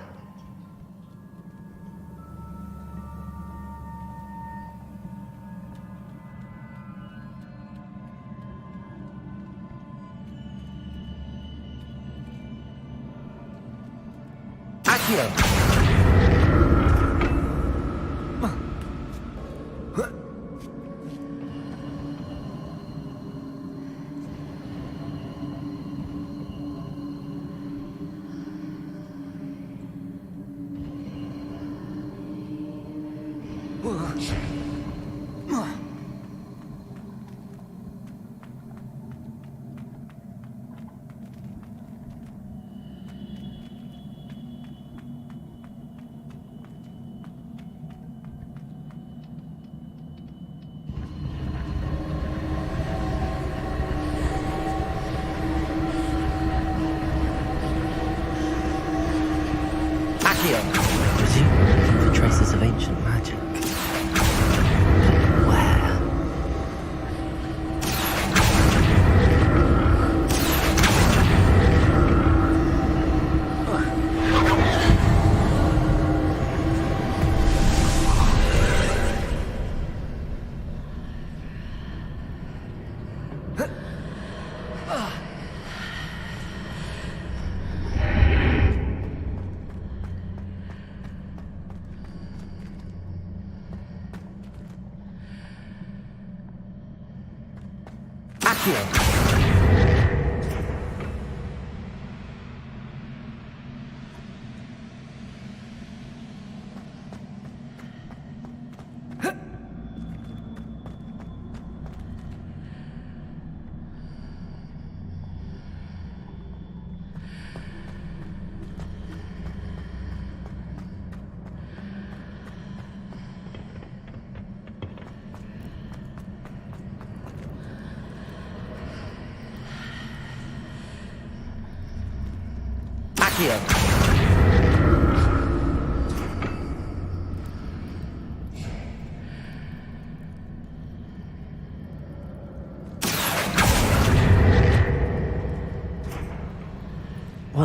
Accio! I presume I'm looking for traces of ancient magic. But where? Accio! What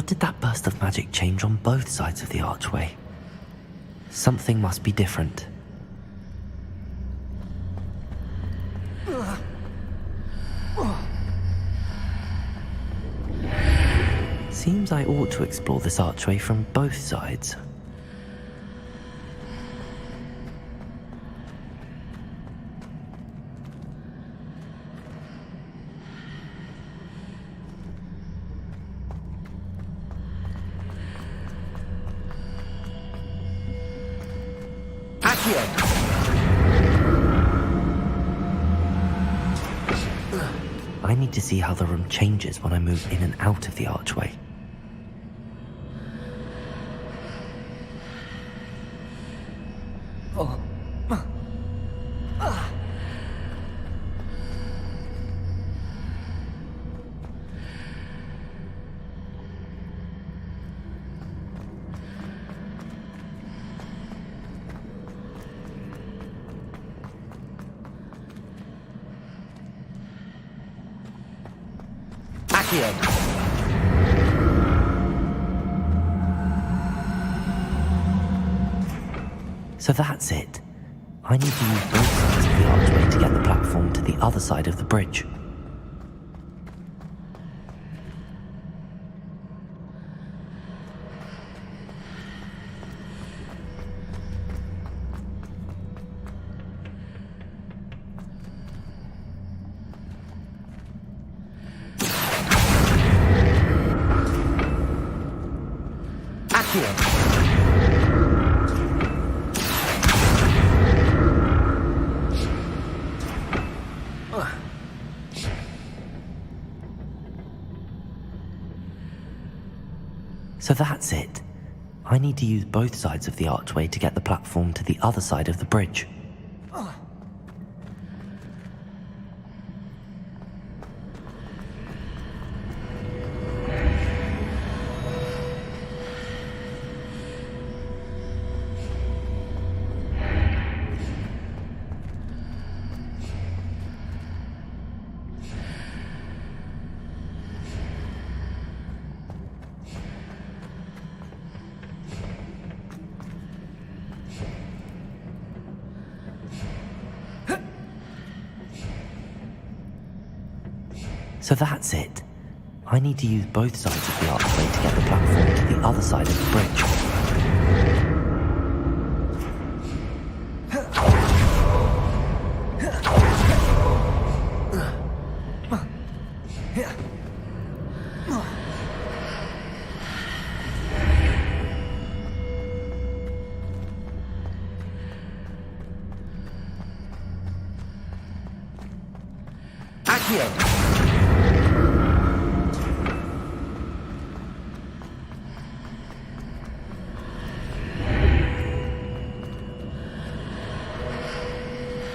did that burst of magic change on both sides of the archway? Something must be different. Seems I ought to explore this archway from both sides. I need to see how the room changes when I move in and out of the archway. So that's it. I need to use both sides of the archway to get the platform to the other side of the bridge. So that's it. I need to use both sides of the archway to get the platform to the other side of the bridge. So that's it. I need to use both sides of the archway to get the platform to the other side of the bridge.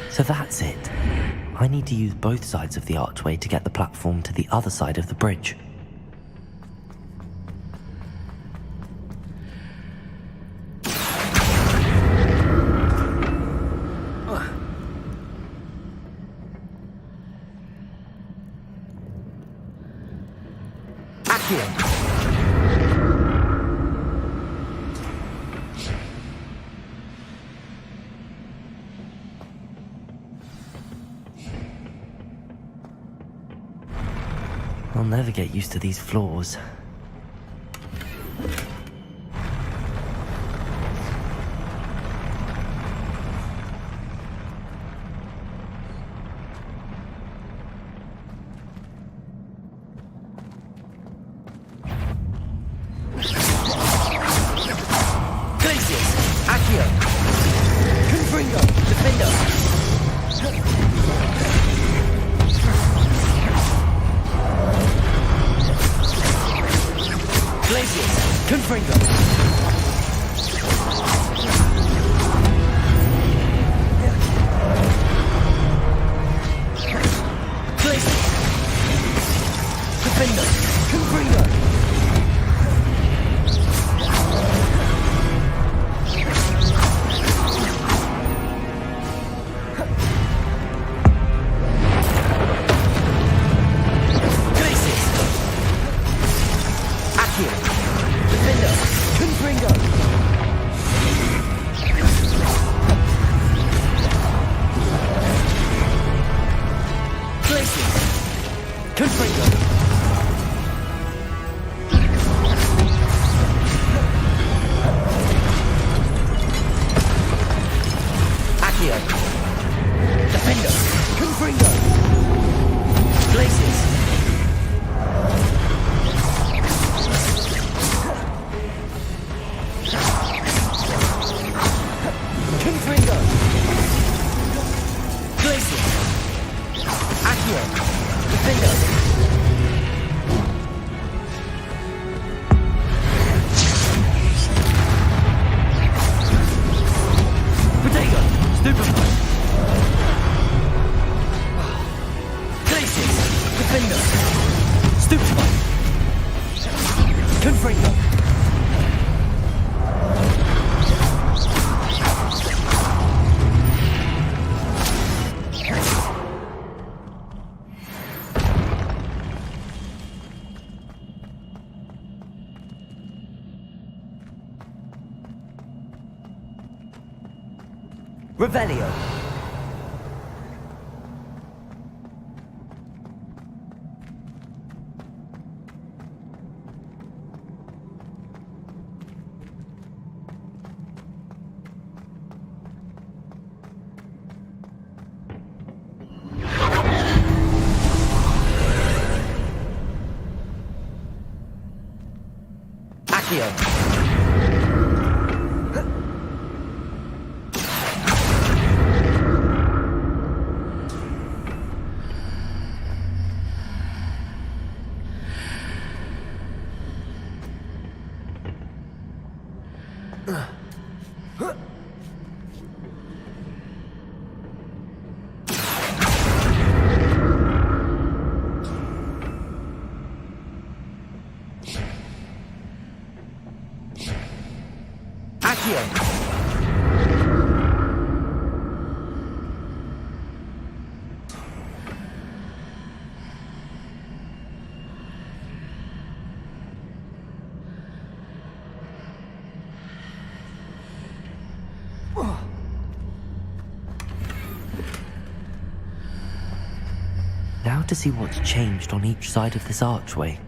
So that's it. I need to use both sides of the archway to get the platform to the other side of the bridge. I'll never get used to these floors. Confringo! Accio! Defender! Confringo! Glacius! Confringo! Glacius! Accio! Defender! Potato! Stupefy! Glacius! Defender! Stupefy! Confringo! Revelio. Accio. Accio. Now to see what's changed on each side of this archway.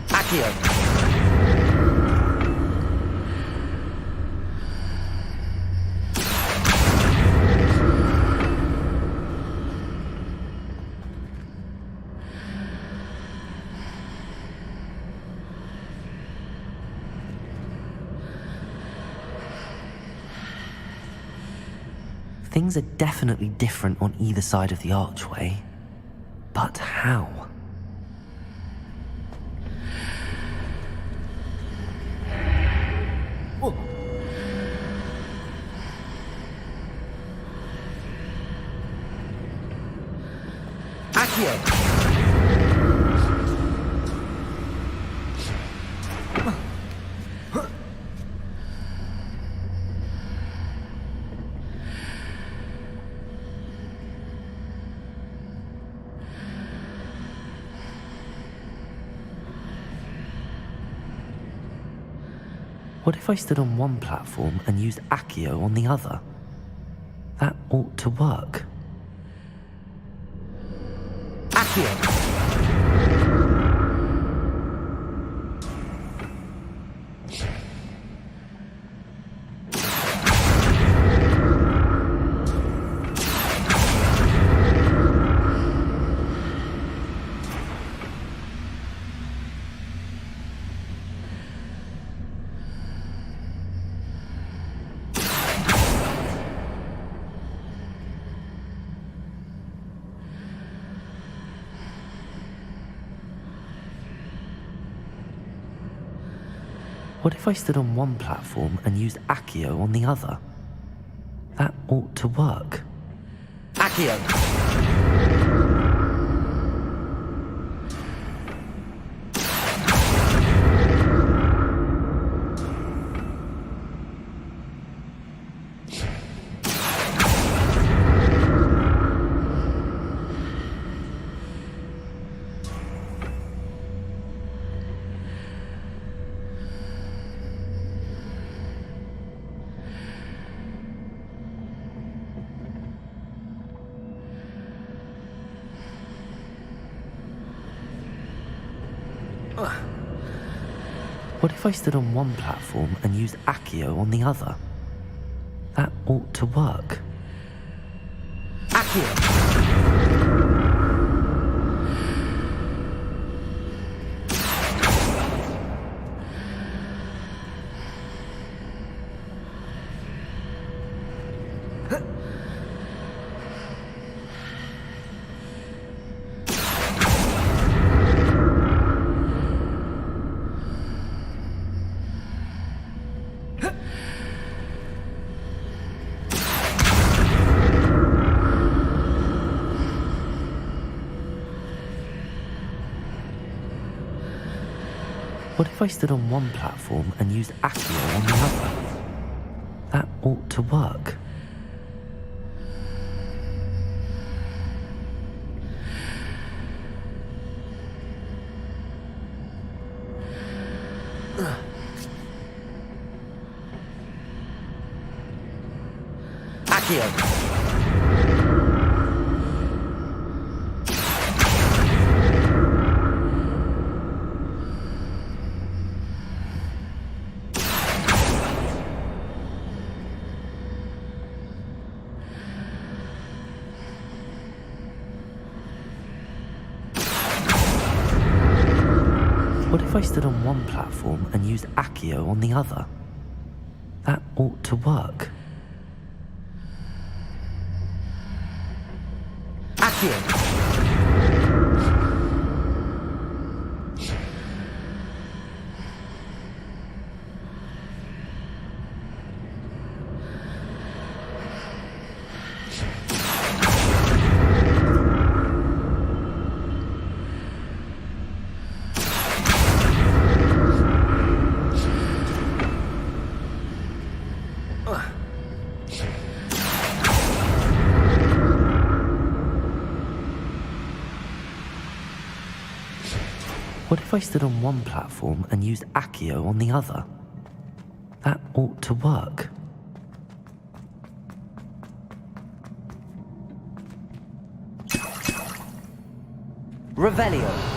Accio. Things are definitely different on either side of the archway. But how? Whoa. Accio! What if I stood on one platform and used Accio on the other? That ought to work. Accio! What if I stood on one platform and used Accio on the other? That ought to work. Accio! What if I stood on one platform and used Accio on the other? That ought to work. Accio! What if I stood on one platform and used Accio on the other? That ought to work. Accio! What if I stood on one platform and used Accio on the other? That ought to work. Accio! What if I stood on one platform and used Accio on the other? That ought to work. Revelio.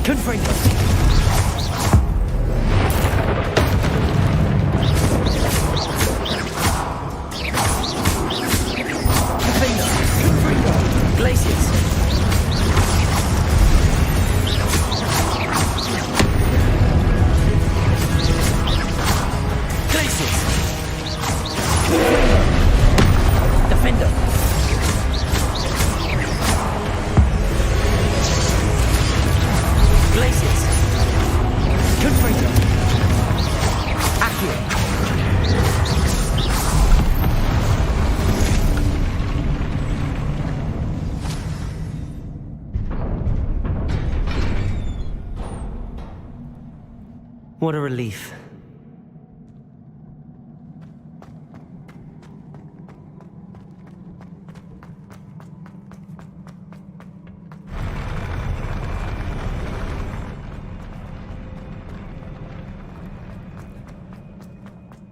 Confringo. Confringo. Confringo. Glaciers. Glaciers. Defender. Glaciers. Confringo. Accio. What a relief.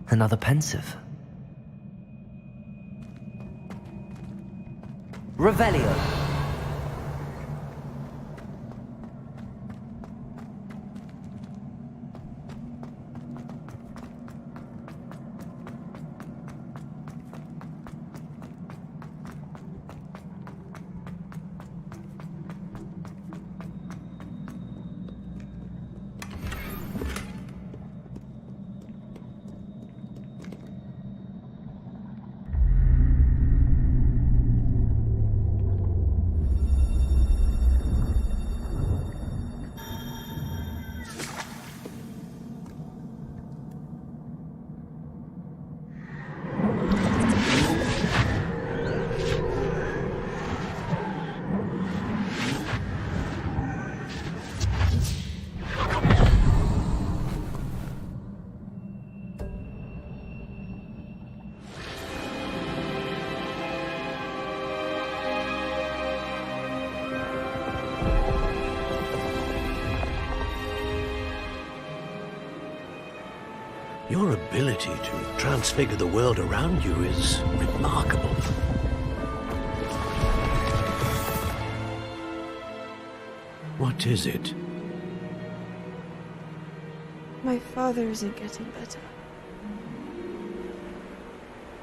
Another pensive. Revelio. Your ability to transfigure the world around you is remarkable. What is it? My father isn't getting better.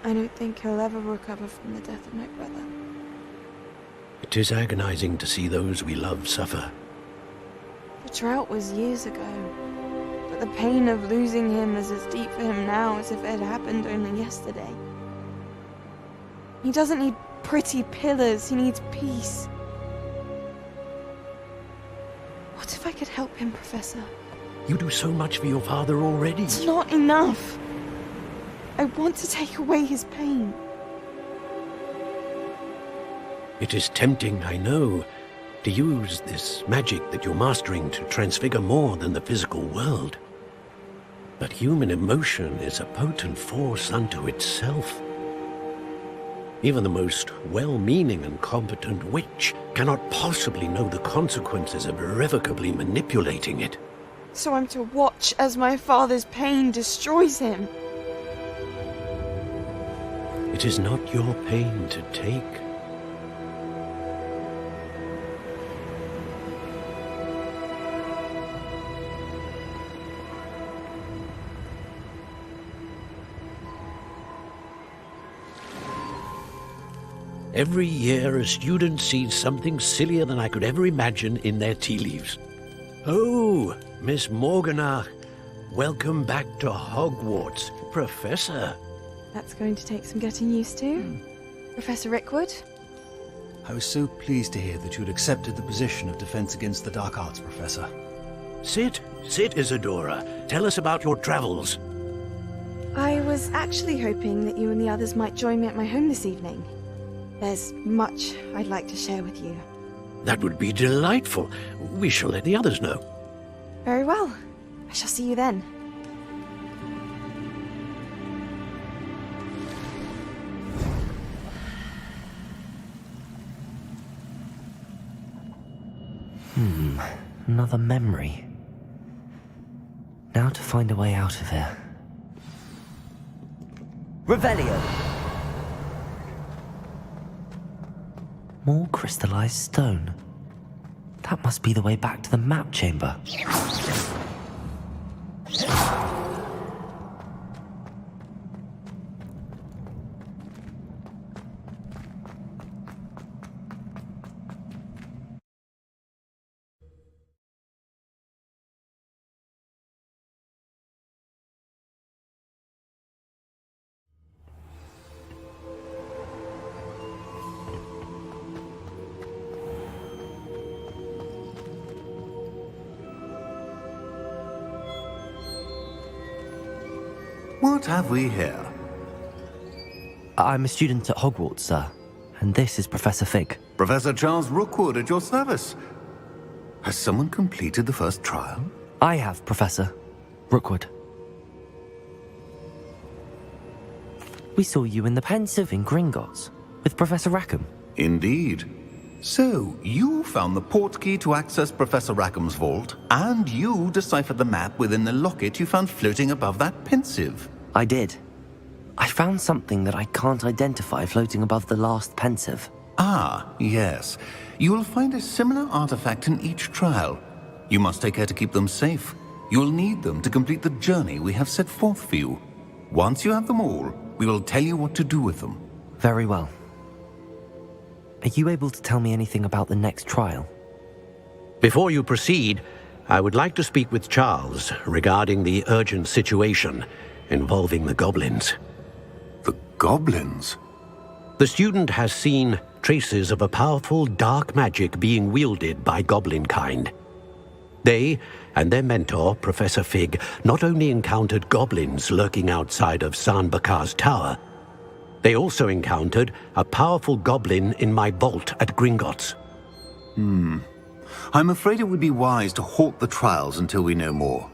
I don't think he'll ever recover from the death of my brother. It is agonizing to see those we love suffer. The drought was years ago, but the pain of losing him is as deep for him now as if it had happened only yesterday. He doesn't need pretty pillars, he needs peace. What if I could help him, Professor? You do so much for your father already. It's not enough. I want to take away his pain. It is tempting, I know, to use this magic that you're mastering to transfigure more than the physical world. But human emotion is a potent force unto itself. Even the most well-meaning and competent witch cannot possibly know the consequences of irrevocably manipulating it. So I'm to watch as my father's pain destroys him. It is not your pain to take. Every year, a student sees something sillier than I could ever imagine in their tea leaves. Oh, Miss Morganach, welcome back to Hogwarts, Professor. That's going to take some getting used to. Professor Rickwood? I was so pleased to hear that you had accepted the position of Defense Against the Dark Arts, Professor. Sit, Isadora. Tell us about your travels. I was actually hoping that you and the others might join me at my home this evening. There's much I'd like to share with you. That would be delightful. We shall let the others know. Very well. I shall see you then. Another memory. Now to find a way out of here. Revelio! More crystallized stone. That must be the way back to the map chamber. What have we here? I'm a student at Hogwarts, sir. And this is Professor Fig. Professor Charles Rookwood at your service. Has someone completed the first trial? I have, Professor Rookwood. We saw you in the Pensive in Gringotts with Professor Rackham. Indeed. So, you found the portkey to access Professor Rackham's vault, and you deciphered the map within the locket you found floating above that Pensive. I did. I found something that I can't identify floating above the last Pensive. Ah, yes. You will find a similar artifact in each trial. You must take care to keep them safe. You will need them to complete the journey we have set forth for you. Once you have them all, we will tell you what to do with them. Very well. Are you able to tell me anything about the next trial? Before you proceed, I would like to speak with Charles regarding the urgent situation involving the goblins. The goblins? The student has seen traces of a powerful dark magic being wielded by goblin kind. They and their mentor, Professor Fig, not only encountered goblins lurking outside of San Bakar's tower, they also encountered a powerful goblin in my vault at Gringotts. I'm afraid it would be wise to halt the trials until we know more.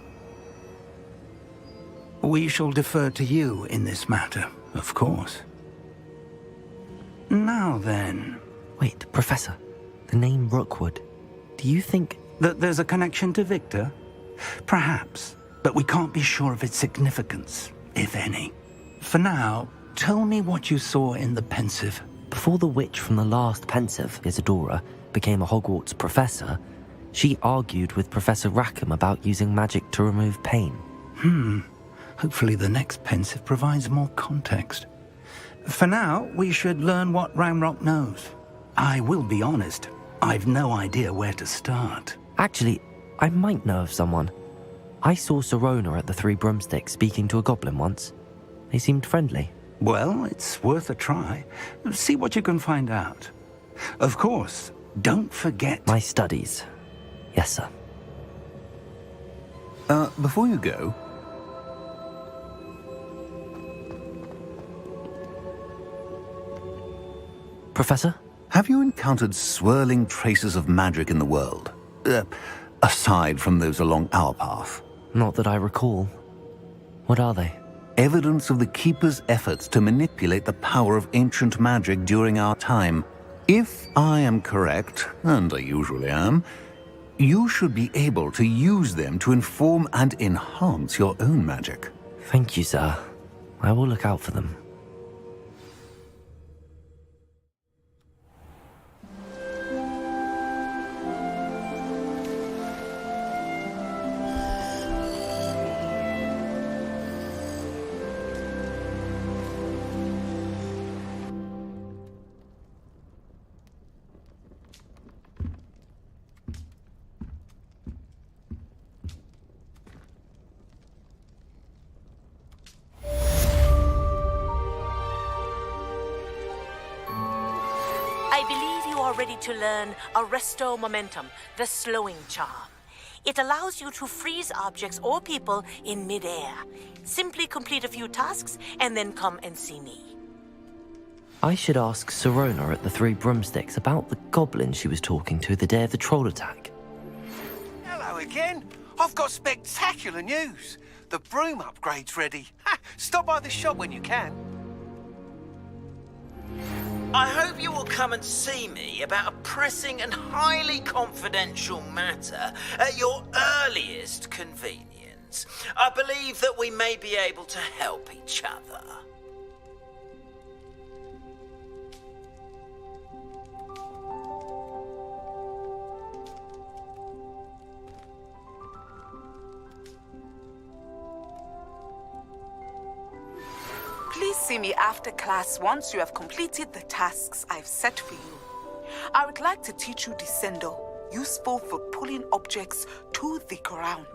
We shall defer to you in this matter, of course. Now then... Wait, Professor. The name Rookwood. Do you think... that there's a connection to Victor? Perhaps, but we can't be sure of its significance, if any. For now, tell me what you saw in the Pensive. Before the witch from the last Pensive, Isadora, became a Hogwarts professor, she argued with Professor Rackham about using magic to remove pain. Hopefully the next Pensive provides more context. For now, we should learn what Ranrock knows. I will be honest, I've no idea where to start. Actually, I might know of someone. I saw Sirona at the Three Broomsticks speaking to a goblin once. They seemed friendly. Well, it's worth a try. See what you can find out. Of course, don't forget... My studies. Yes, sir. Before you go... Professor? Have you encountered swirling traces of magic in the world? Aside from those along our path? Not that I recall. What are they? Evidence of the Keeper's efforts to manipulate the power of ancient magic during our time. If I am correct, and I usually am, you should be able to use them to inform and enhance your own magic. Thank you, sir. I will look out for them. Ready to learn Arresto Momentum, the slowing charm. It allows you to freeze objects or people in midair. Simply complete a few tasks and then come and see me. I should ask Sirona at the Three Broomsticks about the goblin she was talking to the day of the troll attack. Hello again. I've got spectacular news. The broom upgrade's ready. Stop by the shop when you can. I hope you will come and see me about a pressing and highly confidential matter at your earliest convenience. I believe that we may be able to help each other. see me after class once you have completed the tasks I've set for you. I would like to teach you Descendo, useful for pulling objects to the ground.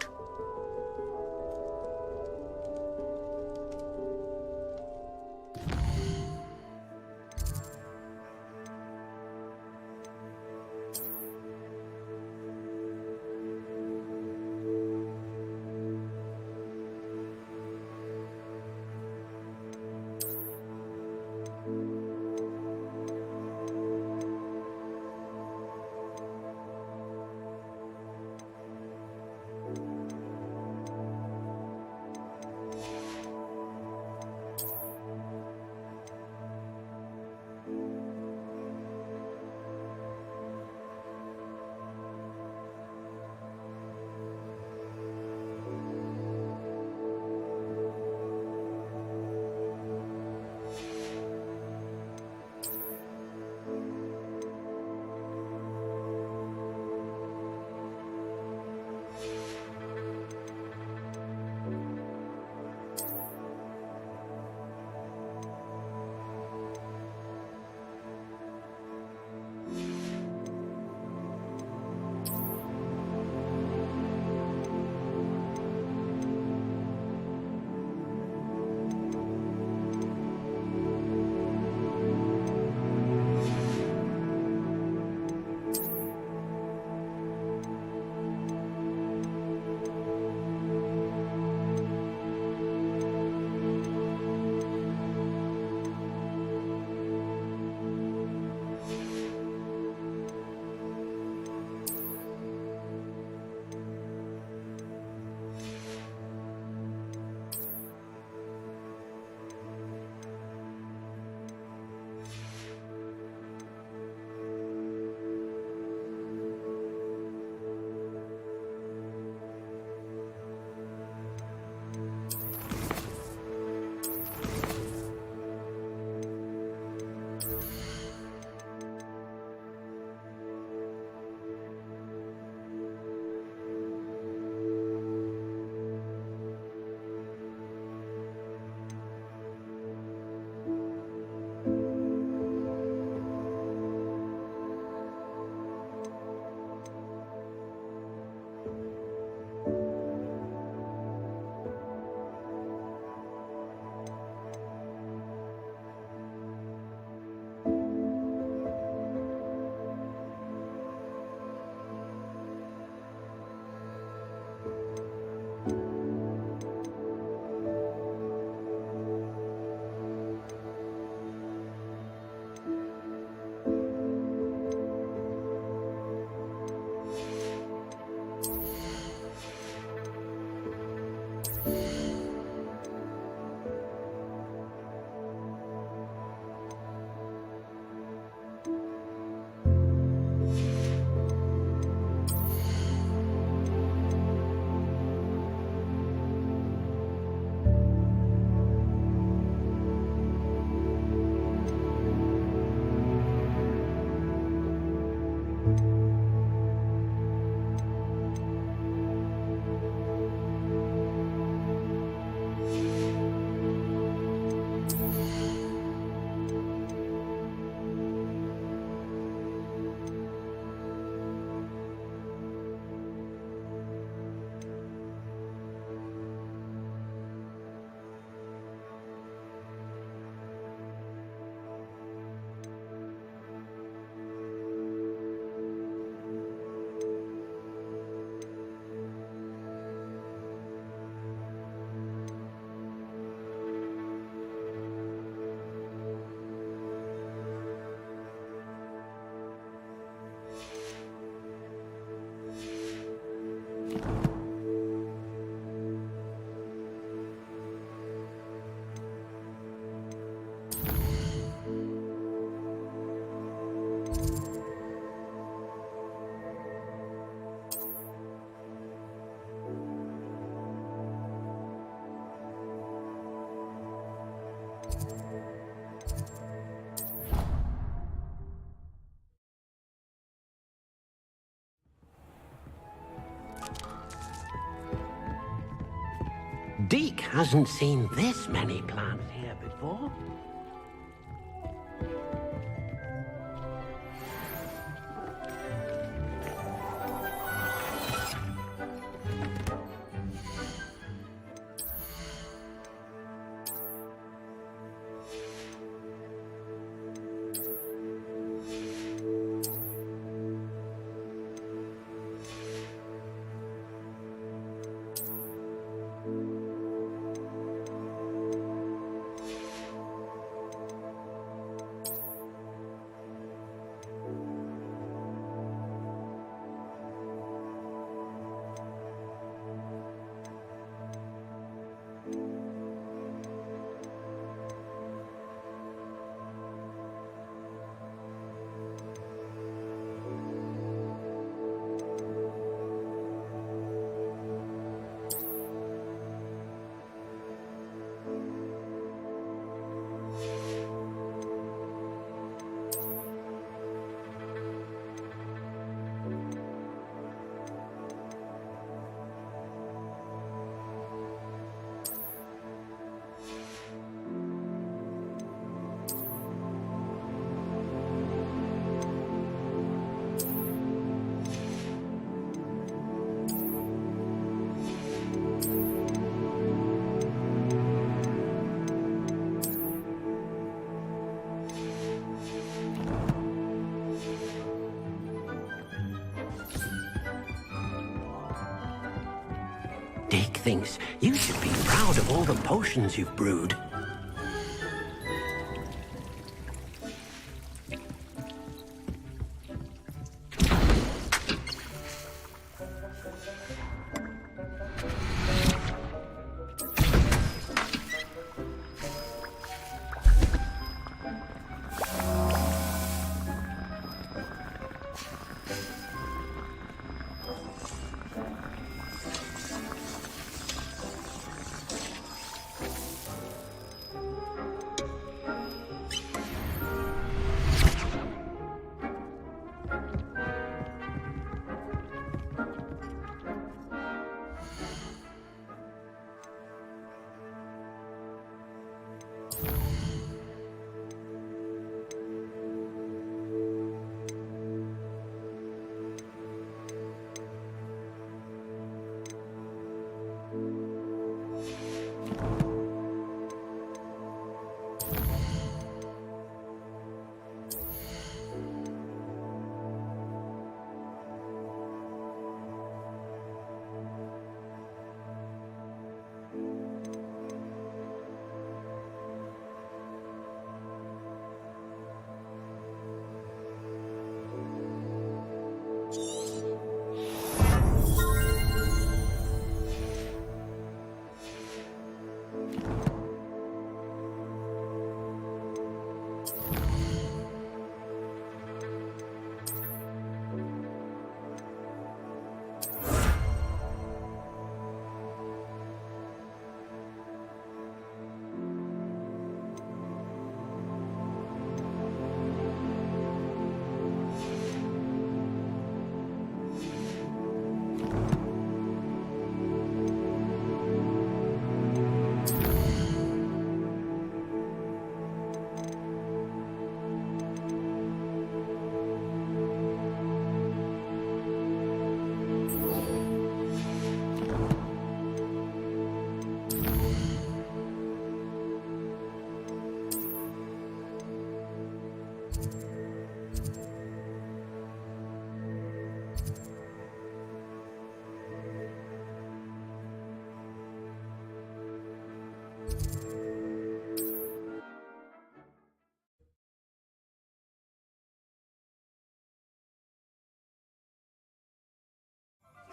Deke hasn't seen this many plants here before. Dick thinks you should be proud of all the potions you've brewed.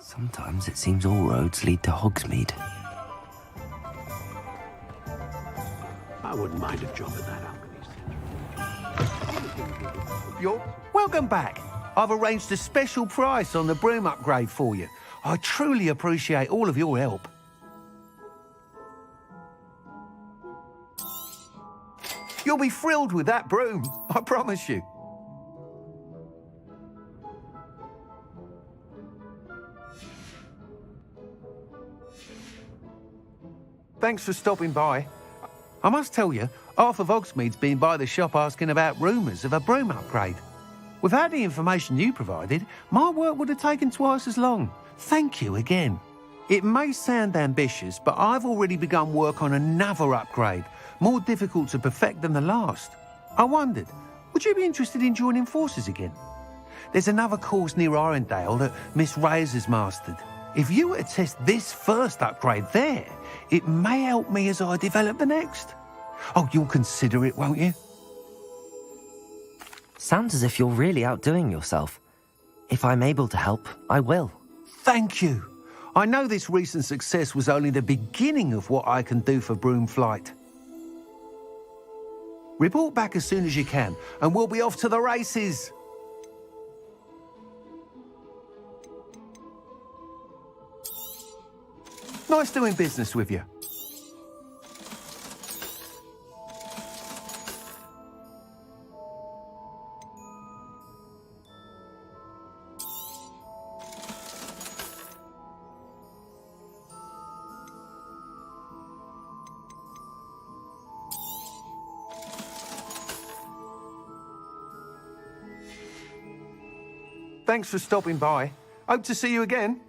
Sometimes it seems all roads lead to Hogsmeade. I wouldn't mind a job at that alchemy. You're welcome back. I've arranged a special price on the broom upgrade for you. I truly appreciate all of your help. You'll be thrilled with that broom, I promise you. Thanks for stopping by. I must tell you, half of Hogsmeade's been by the shop asking about rumours of a broom upgrade. Without the information you provided, my work would have taken twice as long. Thank you again. It may sound ambitious, but I've already begun work on another upgrade, more difficult to perfect than the last. I wondered, would you be interested in joining forces again? There's another course near Irondale that Miss Reyes has mastered. If you were to test this first upgrade there, it may help me as I develop the next. Oh, you'll consider it, won't you? Sounds as if you're really outdoing yourself. If I'm able to help, I will. Thank you. I know this recent success was only the beginning of what I can do for Broomflight. Report back as soon as you can, and we'll be off to the races. Nice doing business with you. Thanks for stopping by. Hope to see you again.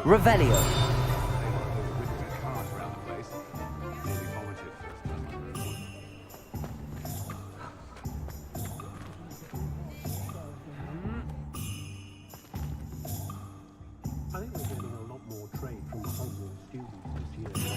Revelio. I think we're getting a lot more trade from the Hogwarts students this year.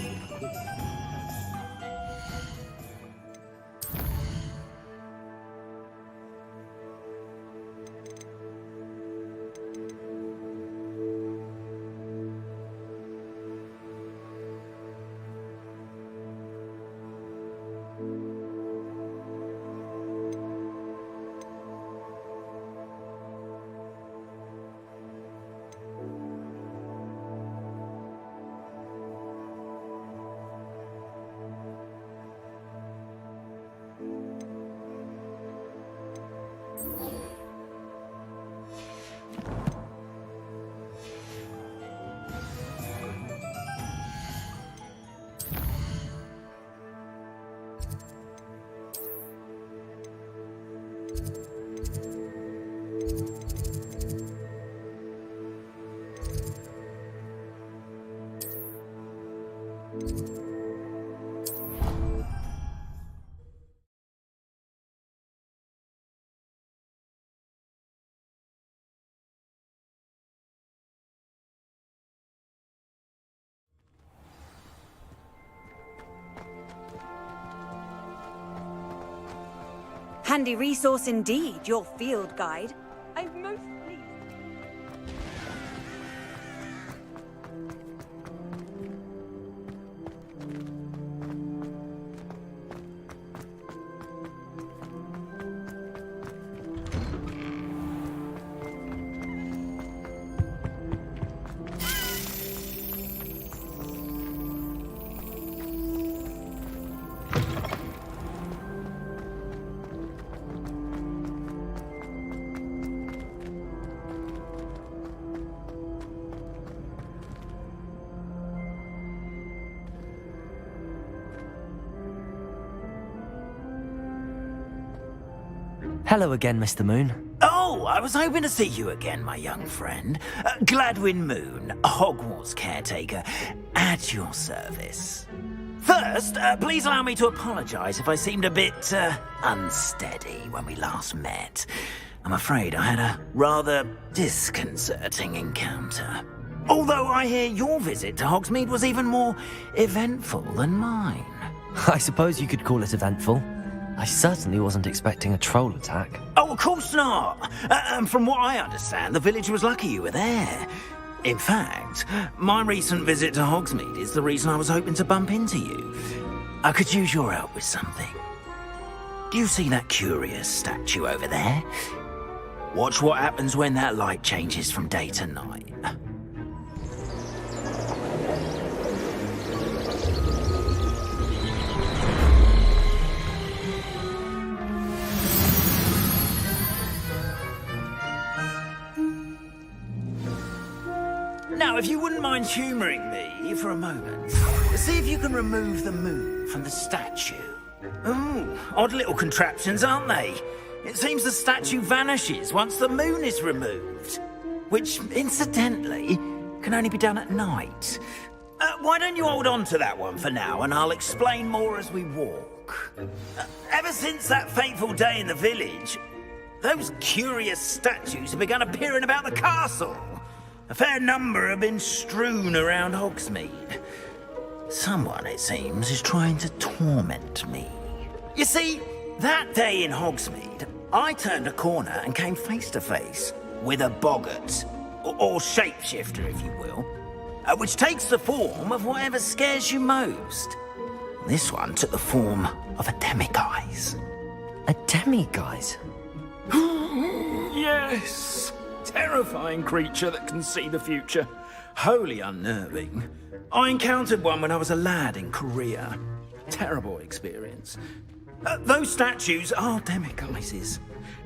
Handy resource indeed, your field guide. I'm most pleased. Hello again, Mr. Moon. Oh, I was hoping to see you again, my young friend. Gladwin Moon, Hogwarts caretaker, at your service. First, please allow me to apologise if I seemed a bit unsteady when we last met. I'm afraid I had a rather disconcerting encounter. Although I hear your visit to Hogsmeade was even more eventful than mine. I suppose you could call it eventful. I certainly wasn't expecting a troll attack. Oh, of course not. And from what I understand, the village was lucky you were there. In fact, my recent visit to Hogsmeade is the reason I was hoping to bump into you. I could use your help with something. Do you see that curious statue over there? Watch what happens when that light changes from day to night. Now, if you wouldn't mind humouring me for a moment, see if you can remove the moon from the statue. Ooh, odd little contraptions, aren't they? It seems the statue vanishes once the moon is removed, which, incidentally, can only be done at night. Why don't you hold on to that one for now, and I'll explain more as we walk. Ever since that fateful day in the village, those curious statues have begun appearing about the castle. A fair number have been strewn around Hogsmeade. Someone, it seems, is trying to torment me. You see, that day in Hogsmeade, I turned a corner and came face to face with a boggart, or shapeshifter, if you will, which takes the form of whatever scares you most. This one took the form of a demiguise. A demiguise? Yes! Terrifying creature that can see the future. Wholly unnerving. I encountered one when I was a lad in Korea. Terrible experience. Those statues are demiguises.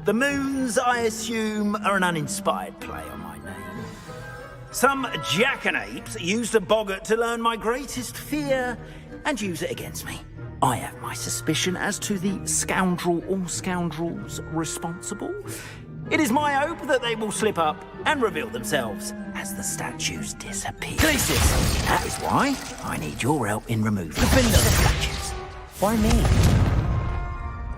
The moons, I assume, are an uninspired play on my name. Some jackanapes used a boggart to learn my greatest fear and use it against me. I have my suspicion as to the scoundrel or scoundrels responsible. It is my hope that they will slip up and reveal themselves as the statues disappear. Glacius! That is why I need your help in removing the statues. Why me?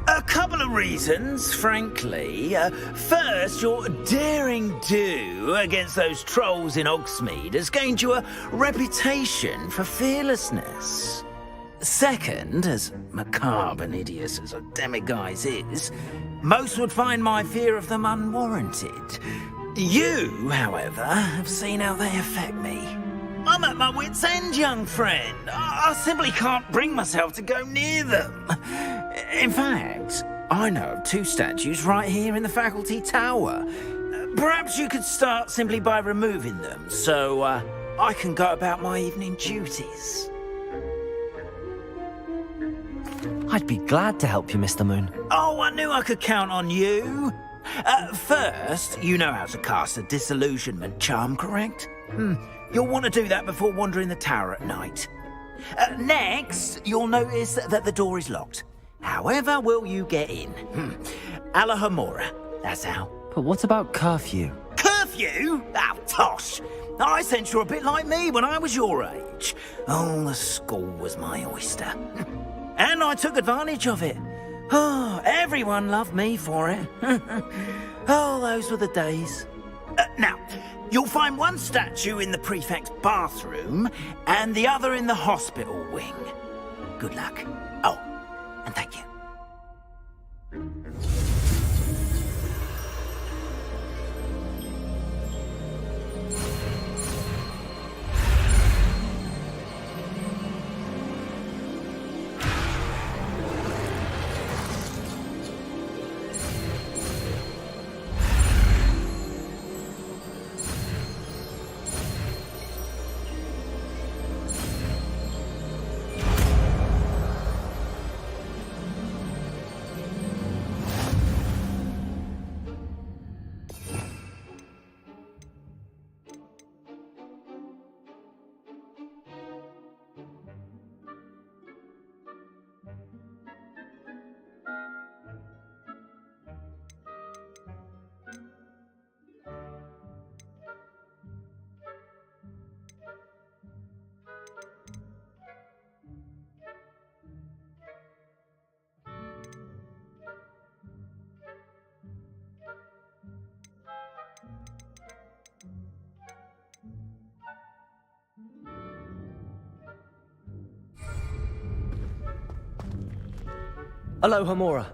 A couple of reasons, frankly. First, your daring do against those trolls in Hogsmeade has gained you a reputation for fearlessness. Second, as macabre and hideous as a demiguise is, most would find my fear of them unwarranted. You, however, have seen how they affect me. I'm at my wit's end, young friend. I simply can't bring myself to go near them. In fact, I know of two statues right here in the faculty tower. Perhaps you could start simply by removing them, so I can go about my evening duties. I'd be glad to help you, Mr. Moon. Oh, I knew I could count on you. First, you know how to cast a disillusionment charm, correct? You'll want to do that before wandering the tower at night. Next, you'll notice that the door is locked. However will you get in? Alahomora, that's how. But what about curfew? Curfew? Oh, tosh. I sense you're a bit like me when I was your age. Oh, the school was my oyster. And I took advantage of it. Oh, everyone loved me for it. Oh, those were the days. Now, you'll find one statue in the prefect's bathroom and the other in the hospital wing. Good luck. Oh, and thank you. Alohomora.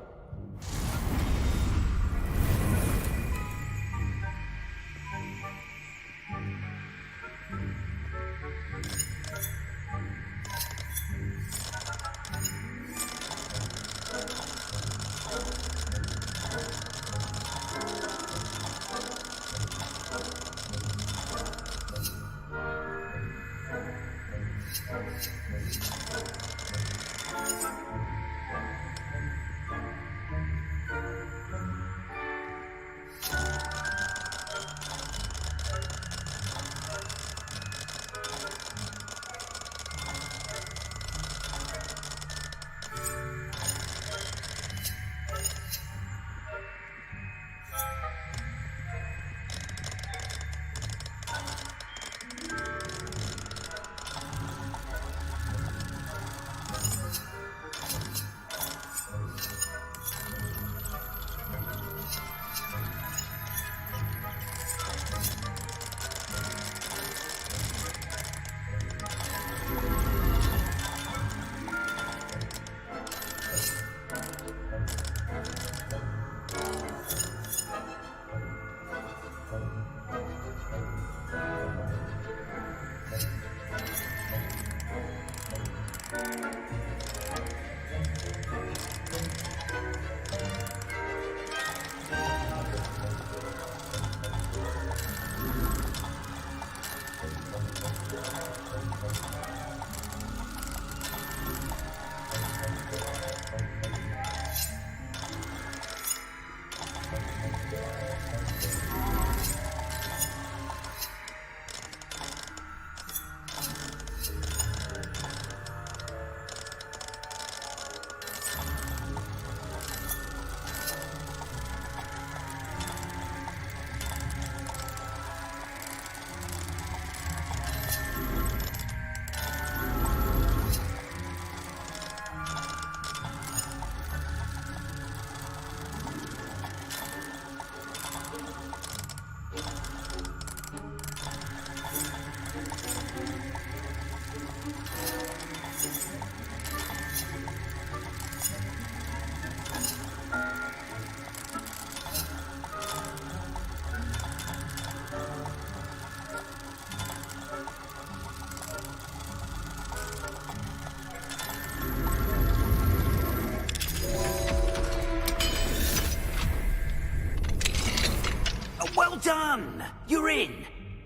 done! You're in!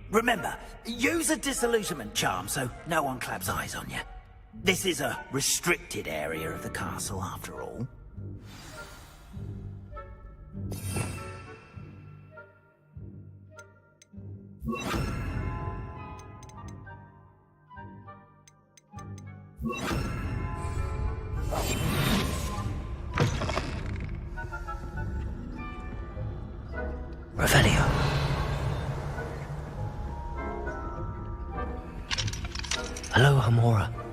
Remember, use a disillusionment charm so no one claps eyes on you. This is a restricted area of the castle, after all. Revelio. Hello, Hamora.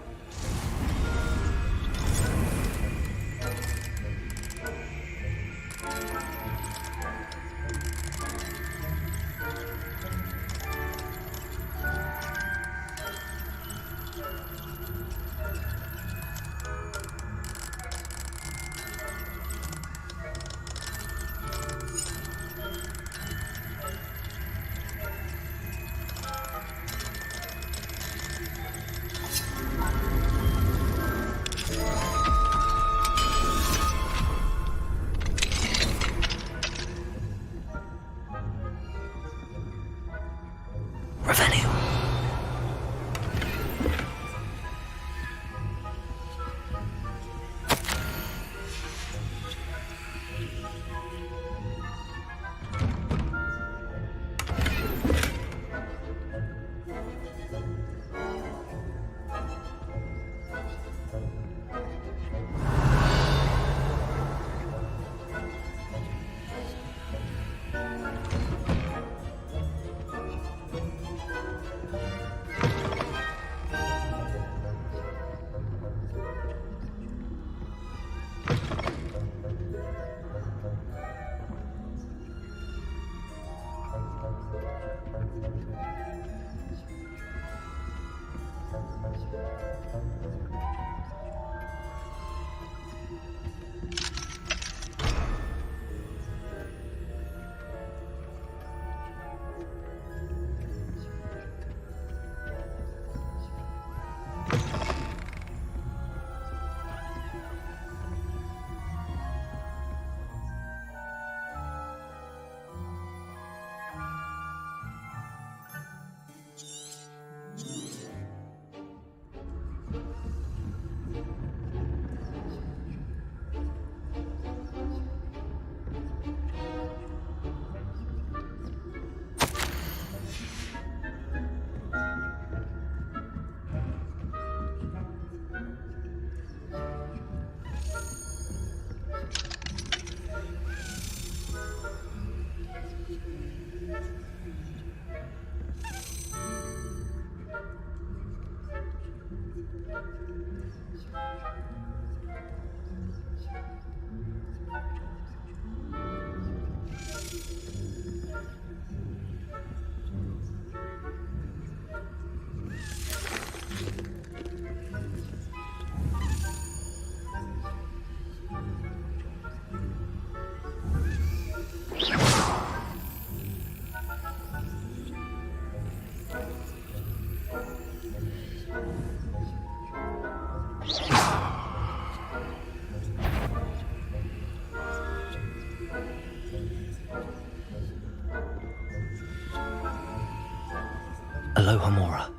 Aloha Mora.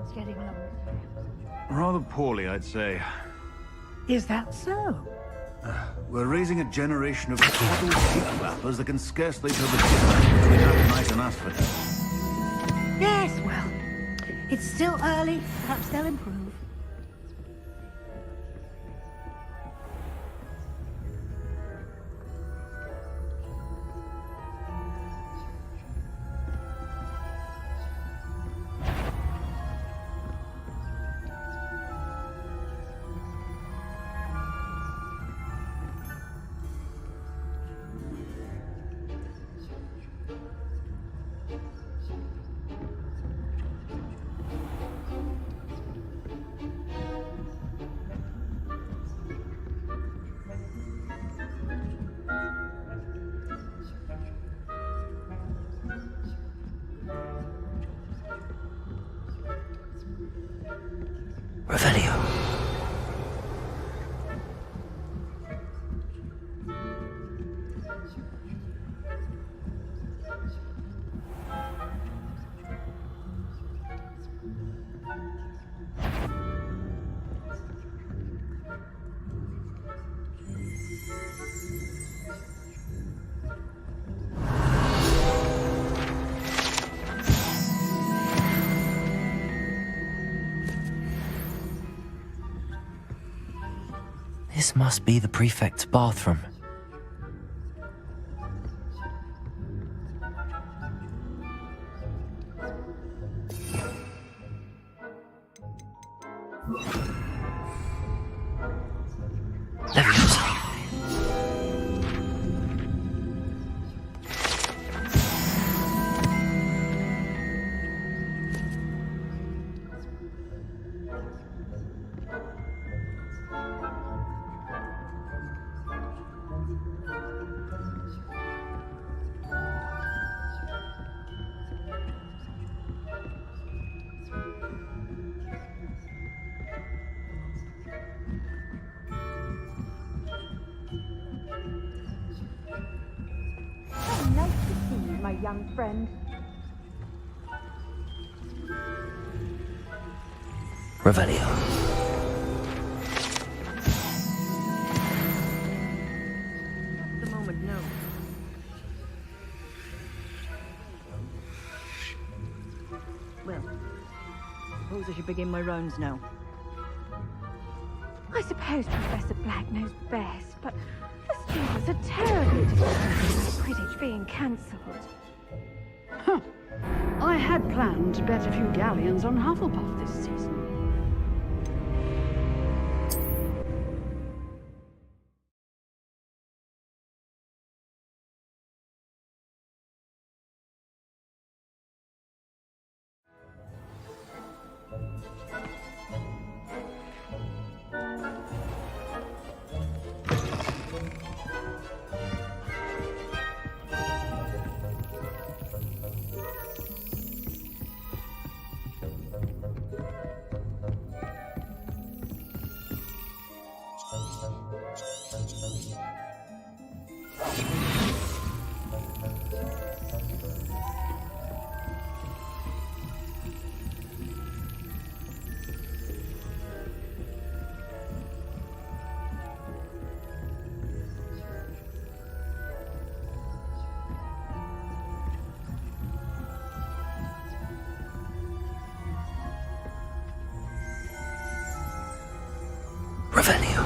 Hogwarts getting along? Rather poorly, I'd say. Is that so? We're raising a generation of total sheep-flappers that can scarcely tell the difference between that night and us for help. Yes, well, it's still early. Perhaps they'll improve. Revelio. This must be the prefect's bathroom. Leviosa. Nice to see you, my young friend. Revelio. At the moment, no. Well, suppose I should begin my rounds now. I suppose Professor Black knows best, but the students are terribly disappointed by Quidditch being cancelled. Huh. I had planned to bet a few galleons on Hufflepuff this season. Revelio.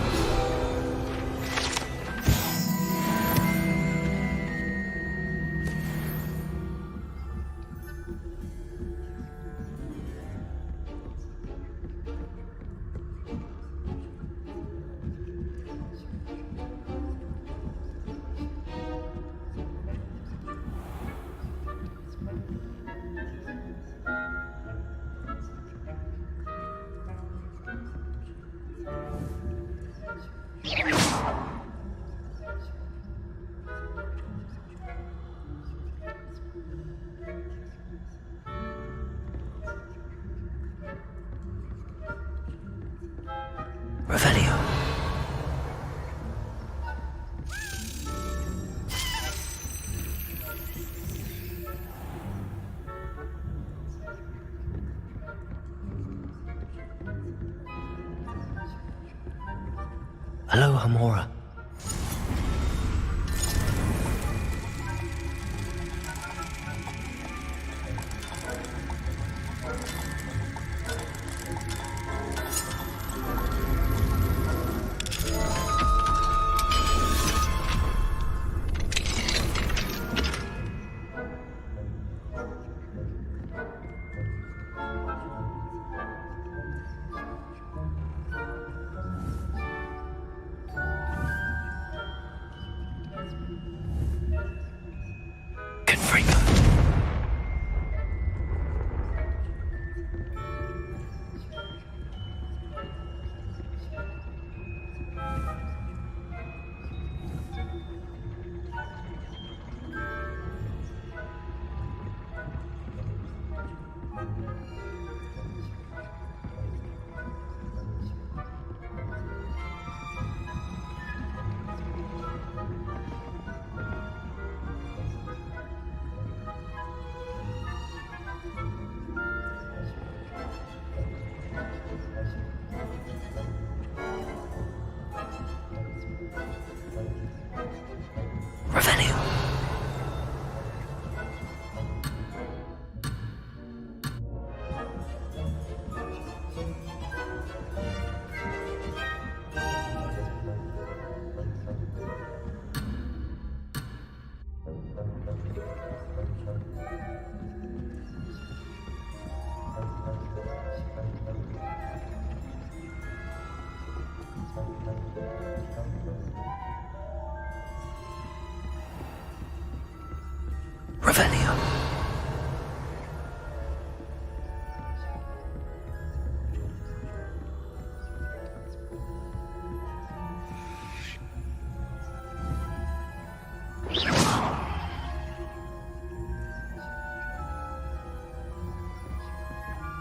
Hello, Hamora.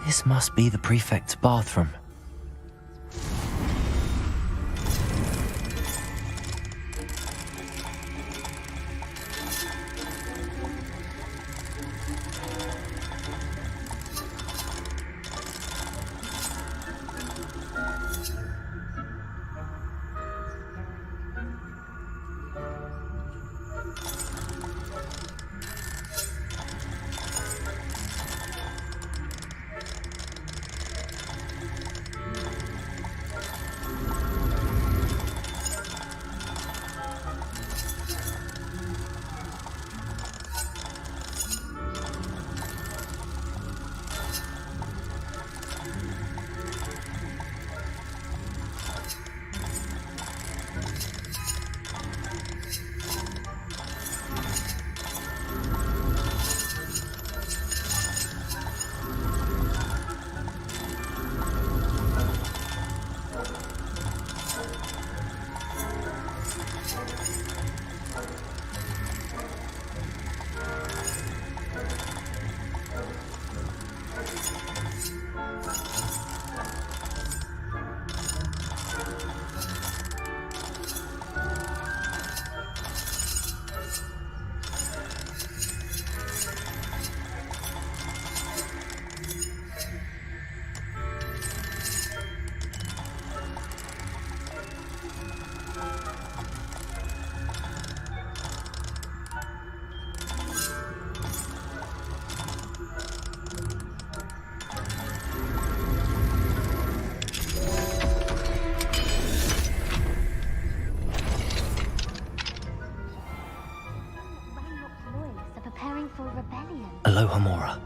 This must be the prefect's bathroom. Hello, Hamora.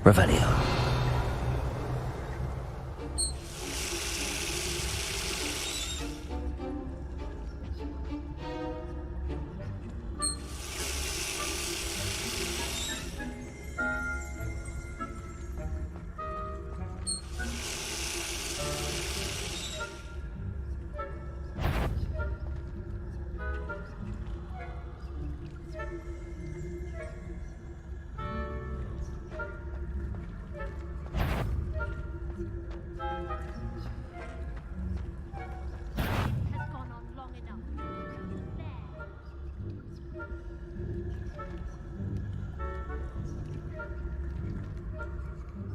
Revelio.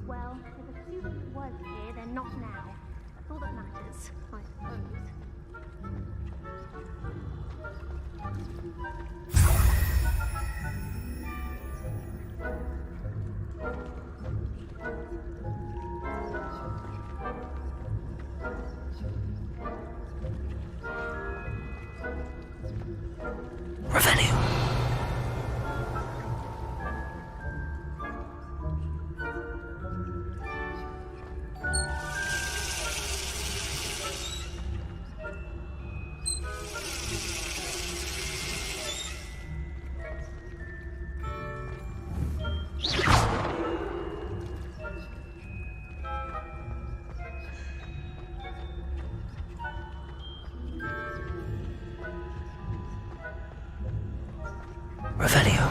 Well, if a student was here, they're not now. That's all that matters, I suppose. Revelio. Revelio.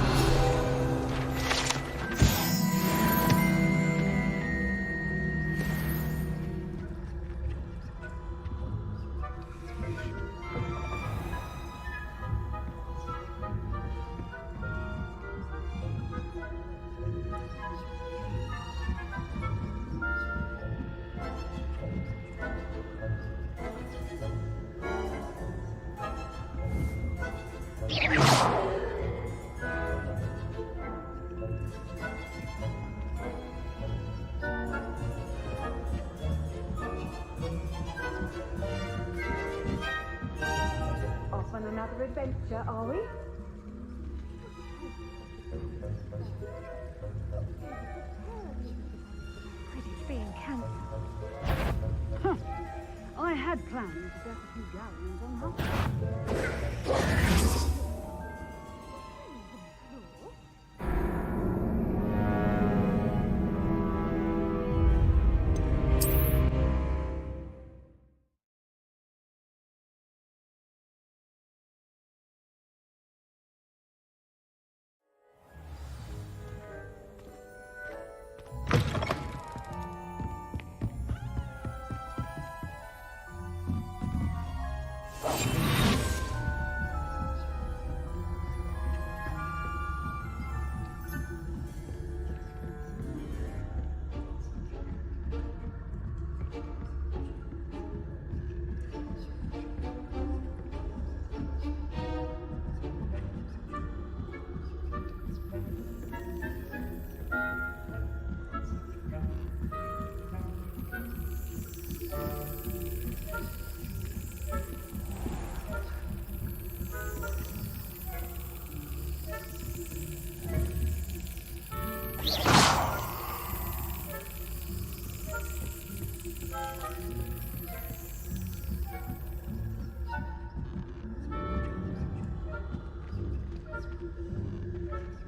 Off on another adventure, are we? Quidditch being cancelled. Huh. I had planned to get a few galleons on Hufflepuff.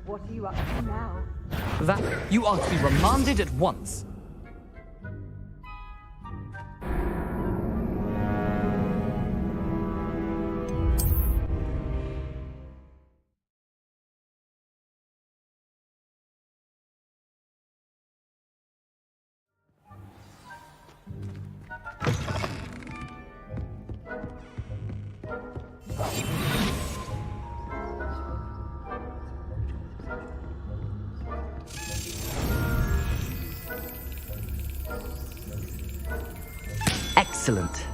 What are you up to now? That you are to be remanded at once. Excellent.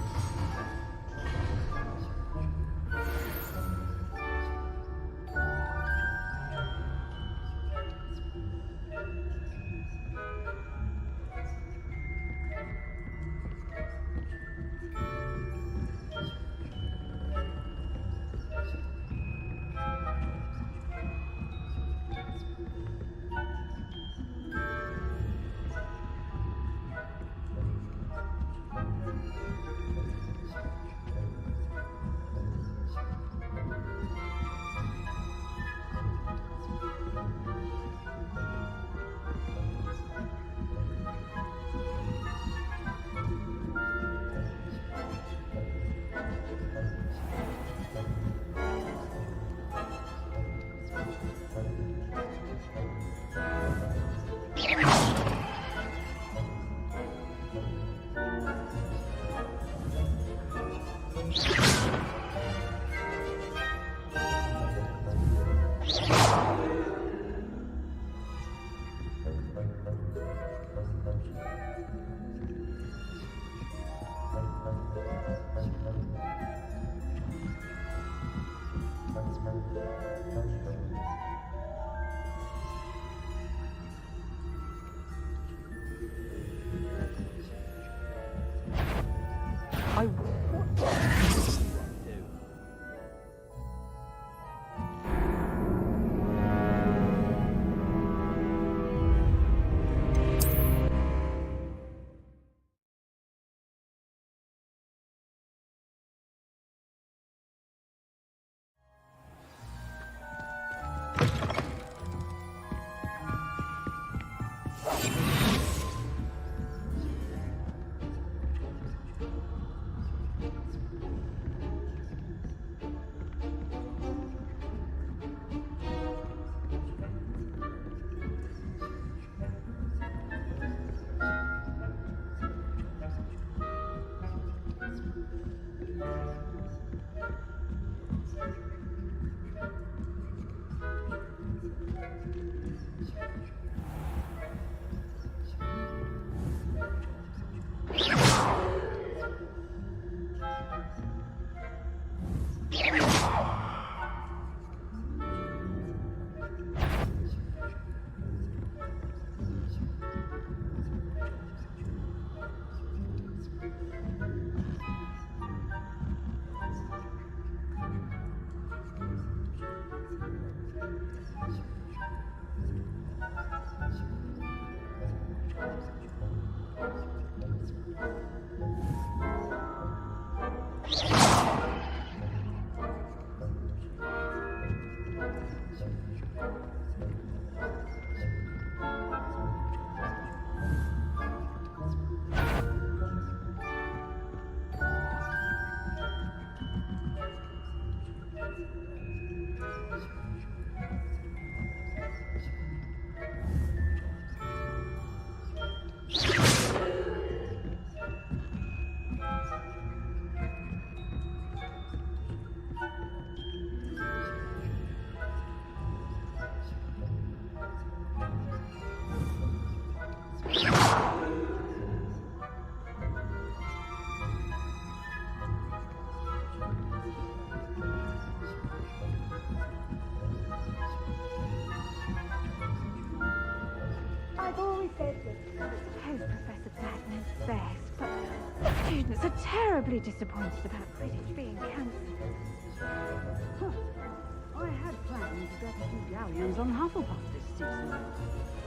I... What do you do? I've always said this. I suppose Professor Black knows best, but the students are terribly disappointed about Quidditch being cancelled. Huh. I had planned to bet a few galleons on Hufflepuff this season.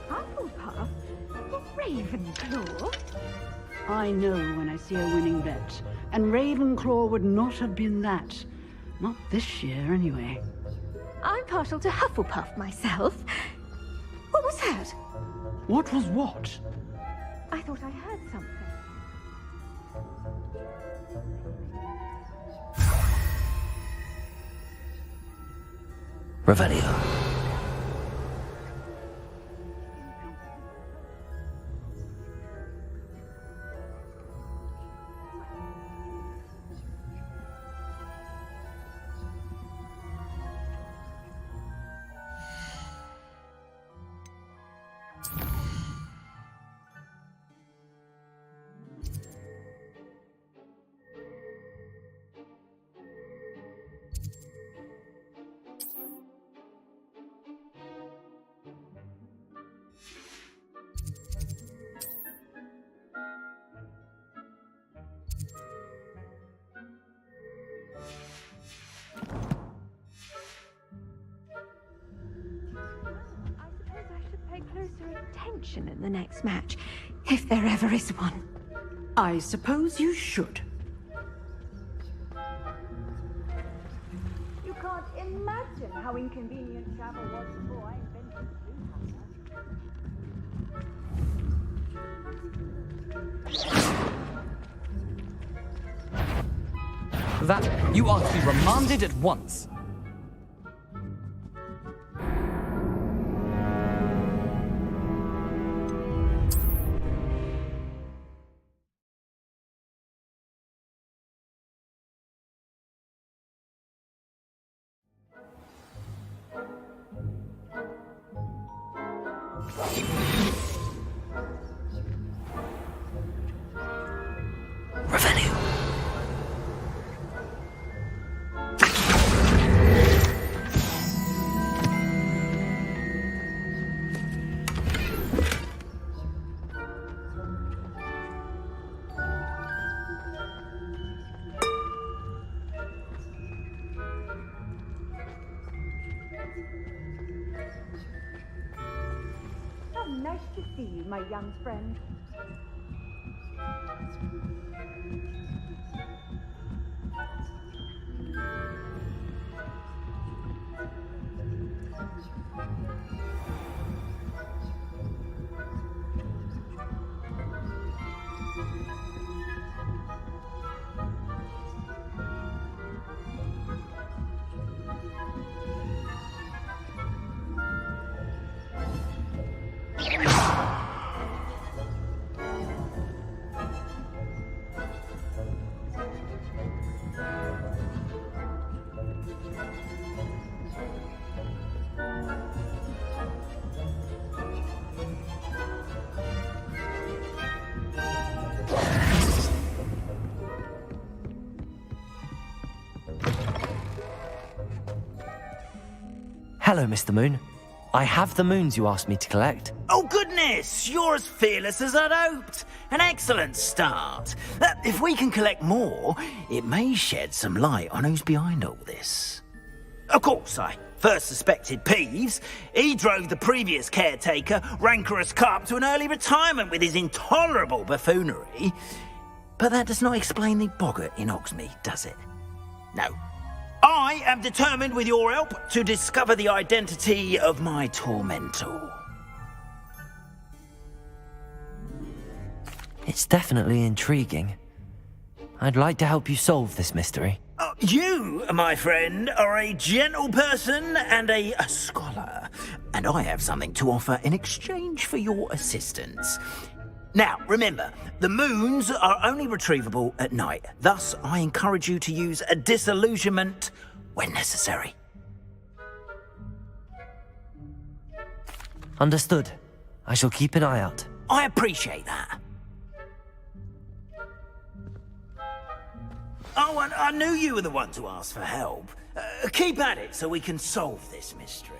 Hufflepuff? Ravenclaw? I know when I see a winning bet, and Ravenclaw would not have been that. Not this year, anyway. I'm partial to Hufflepuff myself. What was that? What was what? I thought I heard something. Revelio. Closer attention in the next match, if there ever is one. I suppose you should. You can't imagine how inconvenient travel was before I invented the That you are to be remanded at once. Nice to see you, my young friend. Hello, Mr. Moon. I have the moons you asked me to collect. Oh, goodness! You're as fearless as I'd hoped. An excellent start. If we can collect more, it may shed some light on who's behind all this. Of course, I first suspected Peeves. He drove the previous caretaker, Rancorous Carp, to an early retirement with his intolerable buffoonery. But that does not explain the boggart in Hogsmeade, does it? No. I am determined, with your help, to discover the identity of my tormentor. It's definitely intriguing. I'd like to help you solve this mystery. You, my friend, are a gentle person and a scholar, and I have something to offer in exchange for your assistance. Now, remember, the moons are only retrievable at night. Thus, I encourage you to use a disillusionment when necessary. Understood. I shall keep an eye out. I appreciate that. Oh, and I knew you were the one to ask for help. Keep at it so we can solve this mystery.